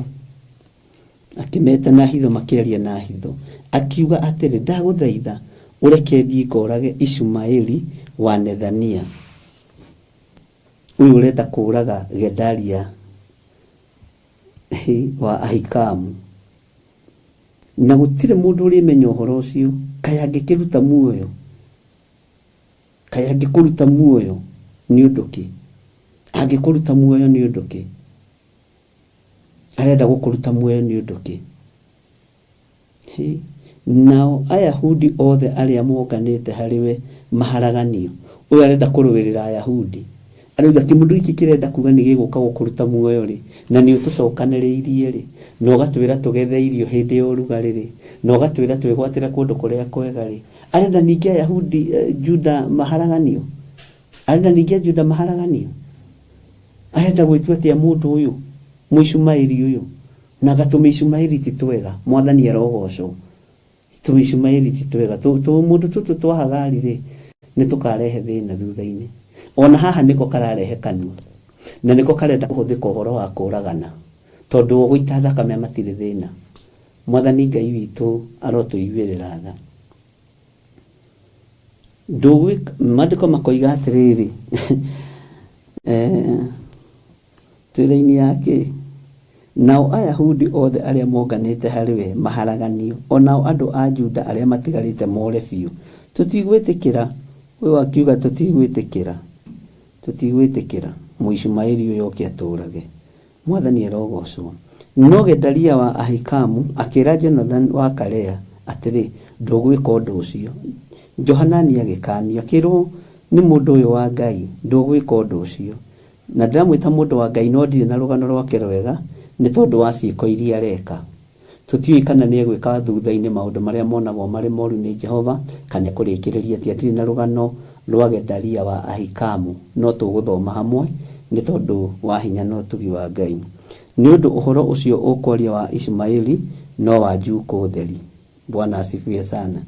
Akimeta na hitho makiaria na hitho. Akiuga atiri ndaguthaitha ureke thii korage Ishumaeli wa Nethania. Uyu urenda kuraga Gedalia wa Ahikamu. Na gutire mundu uri menya uhoro ucio kaya ngikiruta muoyo. Kaya ngikuruta muoyo ni unduki. Angikuruta muoyo ni unduki. Arenda gukuruta muoyo ni unduki. Nao Ayahudi othe aria moganite hariwe maharaganio. Uyu arenda kuruwirira Ayahudi. Arauga ti mundu iki kirenda kuga ni giguka gukuruta muoyo ri na ni utucokaniriirie ri no gatwira tugethe irio hindi ya urugari ri no gatwira twigwatira kundu kuria kwega ri. Arenda ningi Ayahudi Juda maharaganio. Arenda ningi Juda maharaganio. Arenda gwitua tia mundu uyu Ishumaeli uyu na gatuma Ishumaeli titwega mwathani arogocwo. Ishumaeli titwega tu mundu tutu twahagari ri ni tukarehe thina thutha-ini. Ona haha niko kararehe kanua na niko karenda kuhuthika uhoro wa kuragana tondu guita thakame matire thina. Mwathani Ngai witu arotuiguirira tha. Ndugu madiko makoiga atiriri twira-ini yake nao Ayahudi othe aria moganite hariwe maharaganio onao andu a Juda aria matigarite more biu tutigwitikira we wakiuga tutigwitikira Muishumaeli uyu oke aturage. Mwathani arogocwo. No Gedalia wa Ahikamu akira Jonathan wa Karea atiri ndugwika undu ucio. Johanani agikania kirwo ni mundu uyu wa Ngai ndugwika undu ucio. Na ndamwita mundu wa Ngai no ndire na rugano rwake rwega ni tondu wa ciiko iria areka. Tutiui kana ni egwika thutha-ini maundu maria monagwo mari moru ni Jehova kana kurikiriria ti ndire na rugano rwa Gedalia wa Ahikamu no tuguthoma hamwe ni tondu wa hinya no tugi wa Ngai. Ni undu uhoro ucio ukwaria wa Ishumaeli no wa njuko theri. Bwana asifiwe sana.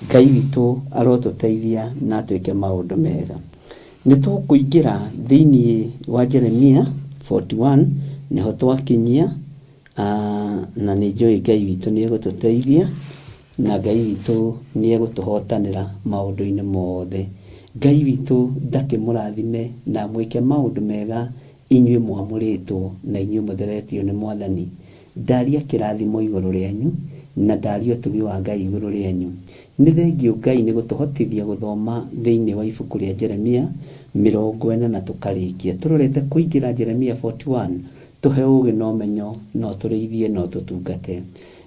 Ngai witu arotuteithia na twike maundu mega. Ni tukuingira thiini wa Jeremia 41 niho twakinyia na ni njui Ngai witu ni egututeithia na Ngai witu ni egutuhotanira maundu-ini mothe. Ngai witu ndake murathime na mwike maundu mega inyue mwamuritwo na inyue mutheretio ni Mwathani. Ndaria kirathimo iguru rianyu na ndaria utugi wa Ngai iguru rianyu. Ni thengio Ngai ni gutuhotithia guthoma thiini wa ibuku ria Jeremia 40 na tukarikia. Turorete kuingira Jeremia 41 tuhe ugi no menyo no tureithie no tutungate.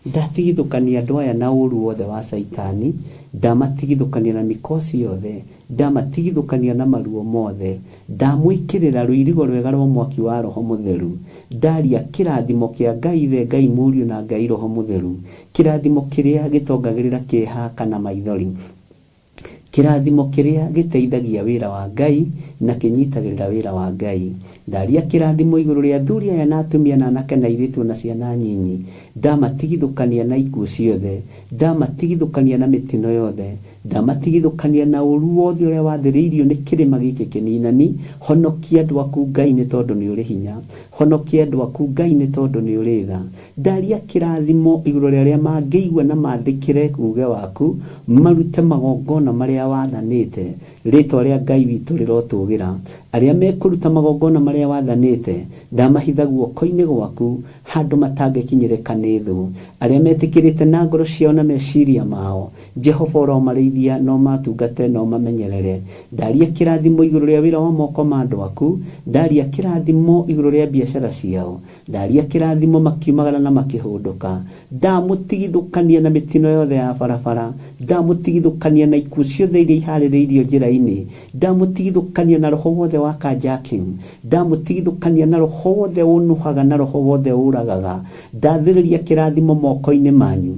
Ndatigithukania andu aya na uru wothe wa Saitani, ndamatigithukania na mikosi yothe, ndamatigithukania na maruo mothe, ndamwikirira ruirigo rwega rwa mwaki wa Roho Mutheru. Ndaria kirathimo kia Ngai the Ngai Muriu na Ngai Roho Mutheru, kirathimo kiria gitongagirira kiha kana maithori, kirathimo kiria giteithagia wira wa Ngai na kinyitagirira wira wa Ngai. Ndaria kirathimo iguru ria athuri aya na atumia na anake na airitu na ciana nyinyi, ndamatigithukania na ikuũ ciothe, ndamatigithukania na mitino yothe, ndamatigithukania na ũru wothe ũrĩa wathĩrĩirio nĩ kĩrĩma gĩkĩ kĩninani. Honokia andũ aku Ngai nĩ tondũ nĩ ũrĩ hinya, honokia andũ aku Ngai nĩ tondũ nĩ ũrĩ tha. Ndaria kirathimo iguru ria arĩa mangĩigua na mathĩkĩre kuuge waku, marute magongona marĩa wathanĩte. Rĩtwa rĩa Ngai witũ rĩrotũgĩra, aria mekuruta magongona maria wathanite ndamahitha guoko-ini gwaku handu matangekinyirika ni thu aria metikirite na ngoro ciao na meciria mao Jehova uromarithia no matungate no mamenyerere ndaria kirathimo iguru ria wira wa moko ma andu aku ndaria kirathimo iguru ria biashara ciao ndaria kirathimo makiumagara na makihunduka ndamutigithukania na mitino yothe ya barabara ndamutigithukania na ikuũ ciothe iria iharĩrĩirio njĩra-inĩ ndamutigithukania na roho wothe wa carjacking ndamutigithukania na roho wothe unuhaga na roho wothe uragaga ndathĩrĩria kĩrathimo moko-inĩ manyu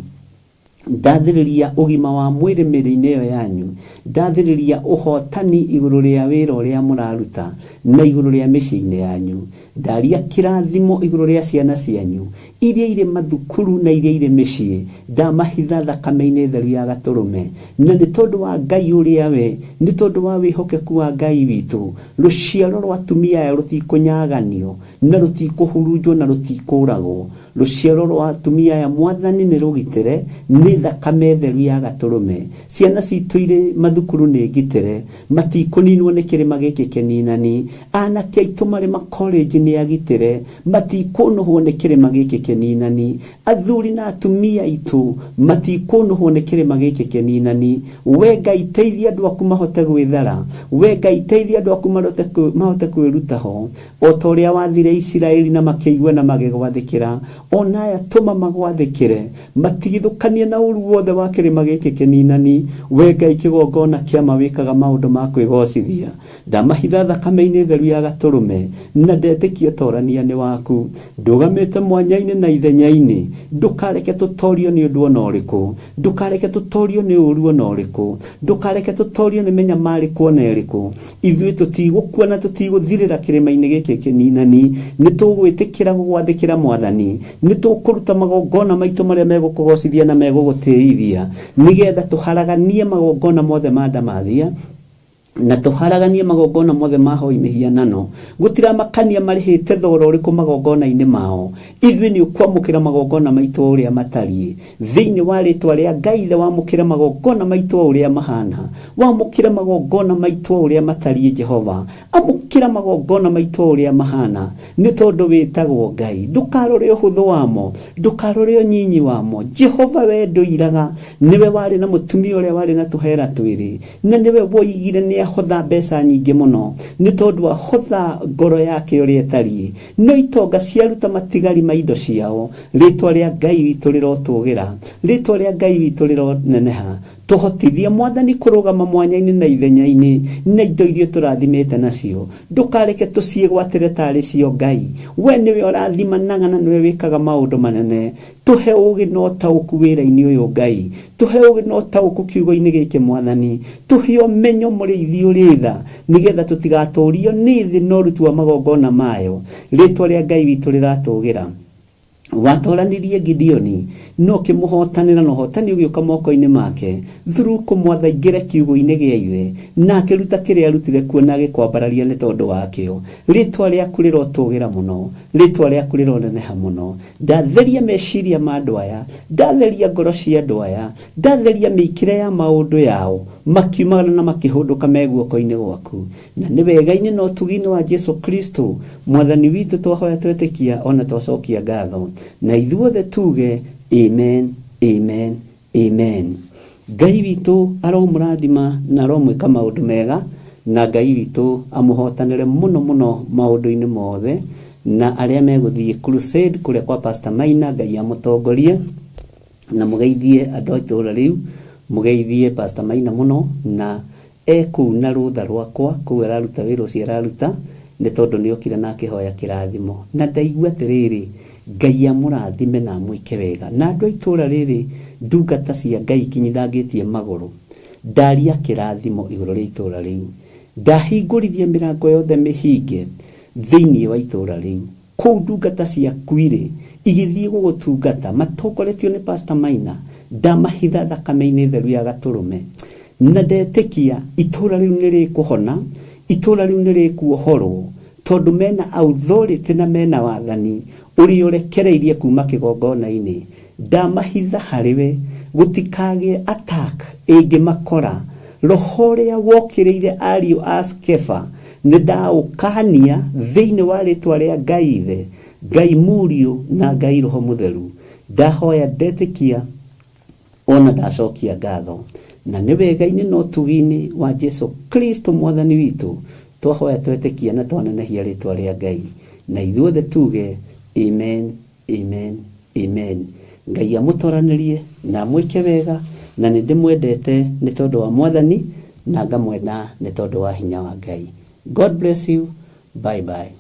ndathĩrĩria ũgima wa mwĩrĩ mĩrĩ-inĩ ĩyo yanyu ndathĩrĩria ũhotani igũrũ rĩa wĩra ũrĩa mũraruta na igũrũ rĩa mĩciĩ-inĩ yanyu ndaria kĩrathimo igũrũ rĩa ciana cianyu iria irĩ mathukuru na iria irĩ mĩciĩ ndamahitha thakame-inĩ theru ya gatũrũme na nĩ tondũ wa Ngai ũrĩa we nĩ tondũ wa wĩhokeku wa Ngai witũ rũciaro rwa atumia aya rũtikũnyaganio na rũtikũhurunjwo na rũtikũragwo rũciaro rwa atumia aya Mwathani nĩ rũgitĩre nĩ thakame theru ya gatũrũme ciana citũ irĩ mathukuru nĩ ngitĩre matikũninwo nĩ kĩrĩma gĩkĩ kĩninani anake aitũ marĩ makorenji nĩ agitĩre matikũnũhwo nĩ kĩrĩma gĩkĩ kĩninani athuri na atumia aitũ matikũnũhwo nĩ kĩrĩma gĩkĩ kĩninani we Ngai teithia andũ aku mahote gwĩthara we Ngai teithia andũ aku mahote kwĩruta ho o ta ũrĩa wathire Isiraeli na makĩigua na magĩgwathĩkĩra ona aya tũma magwathĩkĩre matigithũkanie na ũru wothe wa kĩrĩma gĩkĩ kĩninani we Ngai kĩgongona kĩama wĩkaga maũndũ ma kwĩgocithia ndamahitha thakame-inĩ theru ya gatũrũme na ndetĩkia ũtorania nĩ waku ndũgamĩte mwanya-inĩ na ithenya-inĩ ndũkareke tũtorio nĩ ũndũ ona ũrĩkũ ndũkareke tũtorio nĩ ũru ona ũrĩkũ ndũkareke tũtorio nĩ menyamarĩku ona ĩrĩkũ ithuĩ tũtigũkua na tũtigũthirĩra kĩrĩma-inĩ gĩkĩ kĩninani nĩ tũgwĩtĩkĩra gũgwathĩkĩra Mwathani nĩ tũkũruta magongona maitũ marĩa megũkũgocithia na megũgũtĩithia nĩgetha tũharaganie magongona mothe ma ndamathia na tũharaganie magongona mothe mahoi mĩhianano gũtiramakania marĩhĩte thogora ũrĩkũ magongona-inĩ mao ithuĩ nĩ ũkwamũkĩra magongona maitũ ũrĩa matariĩ thĩinĩ wa rĩtwa rĩa Ngai ithe wamũkĩra magongona maitũ ũrĩa mahana wamũkĩra magongona maitũ ũrĩa matariĩ Jehova amũkĩra magongona maitũ ũrĩa mahana nĩ tondũ wĩtagwo Ngai ndũkarore ũhũthũ wamo ndũkarore ũnyinyi wamo Jehova we ndũiraga nĩwe warĩ na mũtumia ũrĩa warĩ na tũhera twĩrĩ na nĩwe woigire nĩ hotha mbeca nyingĩ mũno nĩ tondũ wa hotha ngoro yake ũrĩa ĩtariĩ no itonga ciaruta matigari ma indo ciao rĩtwa rĩa Ngai witũ rĩrotũgĩra rĩtwa rĩa Ngai witũ rĩroneneha tũhotithie Mwathani kũrũgama mwanya-inĩ na ithenya-inĩ na indo iria tũrathimĩte nacio ndũkareke tũciĩgwatĩre tarĩ cio Ngai we nĩwe ũrathimanaga na nĩwe wĩkaga maũndũ manene tũhe ũgĩ na ũtaũku wĩra-inĩ ũyũ Ngai tũhe ũgĩ na ũtaũku kiugo-inĩ gĩkĩ Mwathani tũhe ũmenyo mũrĩithi ũrĩ tha nĩgetha tũtigatũrio nĩ thĩ na ũruti wa magongona mayo rĩtwa rĩa Ngai witũ rĩratũgĩra watoranirie Gideoni no kĩmũhotanĩra na ũhotani ũgĩũka moko-inĩ make through kũmwatha ingĩre kiugo-inĩ gĩa ithe na akĩruta kĩrĩa arutire kuo na agĩkwambararia nĩ tondũ wakĩo rĩtwa rĩaku rĩrotũgĩra mũno rĩtwa rĩaku rĩroneneha mũno ndatheria meciria ma andũ aya ndatheria ngoro cia andũ aya ndatheria mĩikĩre ya maũndũ yao makiumagara na makĩhũndũka me guoko-inĩ gwaku na nĩ wega-inĩ na ũtugi-inĩ wa Jesu Kristo Mwathani witũ twahoya twetĩkia ona twacokia ngatho na ithuothe tuge amen amen amen Ngai witũ aromũrathima na aromwĩka maũndũ mega na Ngai witũ amũhotanĩre mũno mũno maũndũ-inĩ mothe na arĩa megũthiĩ crusade kũrĩa kwa Pastor Maina Ngai amũtongorie na mũgeithie andũ a itũũra rĩu mũgeithie Pastor Maina mũno na kũu na rũtha rwakwa kũu araruta wĩra ũcio araruta nĩ tondũ nĩ okire na akĩhoya kĩrathimo na ndaigua atĩrĩrĩ Ngai amũrathime na amwĩke wega na andũ a itũũra rĩrĩ ndungata cia Ngai kinyithangĩtie magũrũ ndaria kĩrathimo igũrũ rĩa itũũra rĩu ndahingũrithia mĩrango yothe mĩhinge thĩinĩ wa itũũra rĩu kũu ndungata ciaku irĩ igĩthiĩ gũgũtungata matongoretio nĩ Pastor Maina ndamahitha thakame-inĩ theru ya gatũrũme na ndetĩkia itũũra rĩu nĩ rĩkũhona itũũra rĩu nĩ rĩkuohorwo tondũ mena authority na mena wathani ũrĩa ũrekereirie kuma kĩgongona-inĩ ndamahitha harĩwe gũtikagĩe attack ĩngĩmakora roho ũrĩa wokĩrĩire ariũ a Skefa Nindaukania thiini wa ritwa ria Ngai Ithe, Ngai Murio na Ngai Roho Mutheru. Ndahoya ndetikia ona ndacokia ngatho, na nĩ wega-inĩ no tugi-inĩ wa Jesu Kristo mwathani witũ twahoya twetikia na twanenehia ritwa ria Ngai, na ithuothe tuge amen, amen, amen. Ngai amũtoranirie na mwĩke wega, na nĩ ndĩmwendete nĩ tondũ wa mwathani na ngamwenda nĩ tondũ wa hinya wa Ngai. God bless you. Bye bye.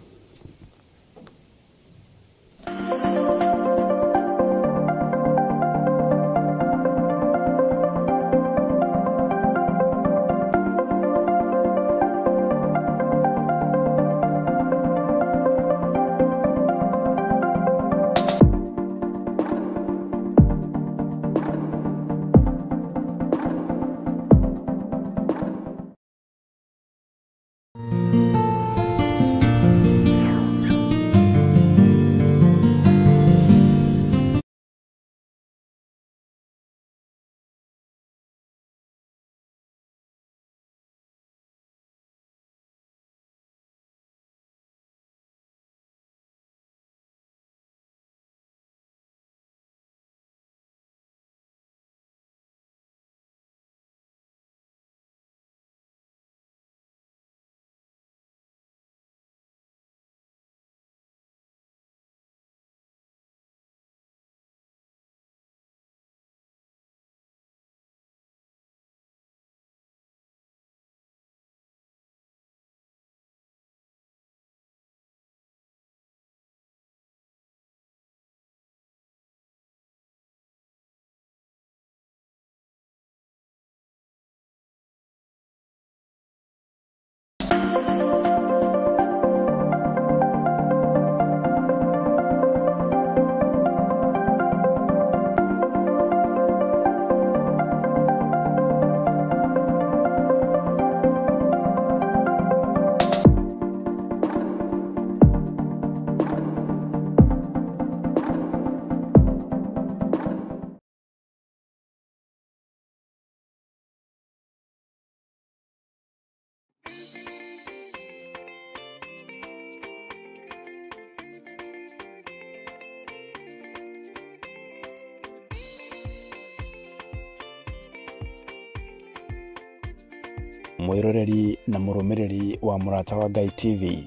Mwiroreri na murumiriri wa Murata wa Ngai TV,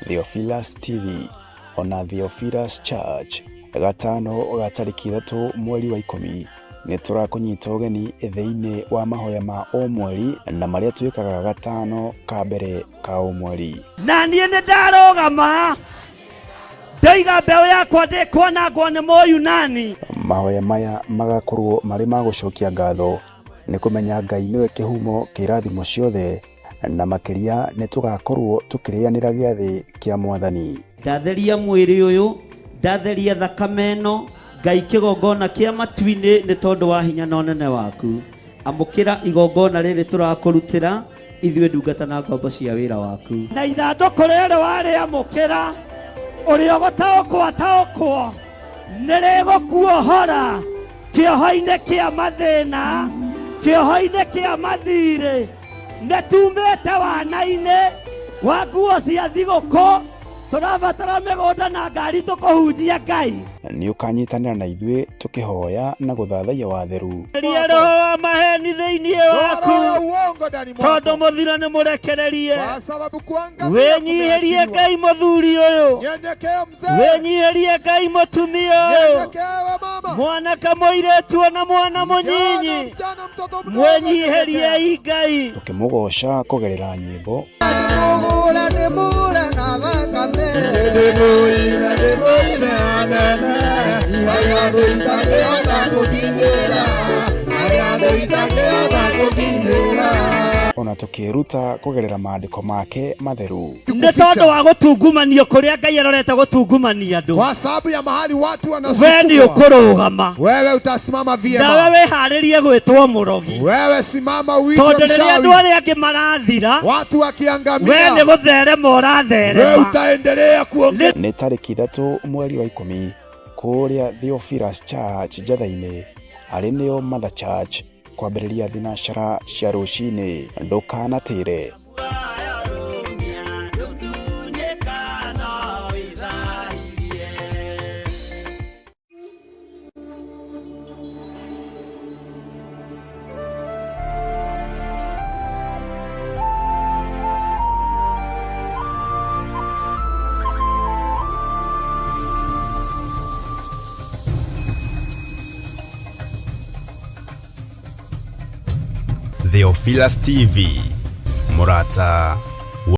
Theophilus TV, ona Theophilus Church, gatano ga tariki 3 mweri wa 10 ni turakunyita ugeni thĩinĩ wa mahoya ma o mweri na maria twikaga gatano ka mbere ka o mweri. Na niĩ nĩ ndarũgama ndaiga mbeũ yakwa ndĩkwanangwo nĩ Mũyunani. Mahoya maya magakorwo marĩ ma gũcokia ngatho nĩ kũmenya Ngai nĩwe kĩhumo kĩrathimo ciothe, na makĩria nĩ tũgakorwo tũkĩrĩanĩra gĩathĩ kĩa Mwathani. Ndatheria mwĩrĩ ũyũ, ndatheria thakame ĩno, Ngai kĩgongona kĩa matu-inĩ nĩ tondũ wa hinya na ũnene waku. Amũkĩra igongona rĩrĩ tũrakũrutĩra ithuĩ ndungata na ngombo cia wĩra waku. Na ithandũkũ rĩrĩ warĩamũkĩra, ũrĩa ũgũtaũkwo nĩrĩgũkuohora kĩoho-inĩ kĩa mathĩna, kĩoho-inĩ kĩa mathirĩ. Nĩtumĩte wana-inĩ wa nguo cia thigũkũ, tũrabatara mĩgũnda na ngari tũkũhunjia Ngai. Nĩ ũkanyitanĩra na ithuĩ tũkĩhoya na gũthathaiya watheru. Ria roho wa maheni thĩinĩ waku, tondũ mũthiro nĩ mũrekererie. Wĩnyihĩrie Ngai mũthuri ũyũ, wĩnyihĩrie Ngai mũtumia ũyũ, mwanake mũirĩtu ona mwana mũnyinyi, mwĩnyihĩrie Ngai. Tũkĩmũgoca kũgerera nyĩmbo ona tukĩruta kũgerera maandĩko make matheru. Nĩ tondũ wa gũtungumanio kũrĩa Ngai arorete gũtungumania andũ. Kwa sababu ya mahali watu wanasukuma, wewe nĩ ũkũrũgama, wewe utasimama vyema. Na wewe harĩrie gwĩtwo mũrogi, wewe simama uitwe mshauri. Tondũ rĩrĩa andũ arĩa angĩ marathira, watu wakiangamia, wewe nĩ gũtherema ũratherema, wewe utaendelea kuongea. Nĩ tariki 3 mweri wa 10 kũrĩa Theophilus Church Njatha-inĩ, arĩ nĩyo Mother Church, kwambĩrĩria thinacara cia rũcinĩ. Ndũkanatĩre. Theophilus TV, Murata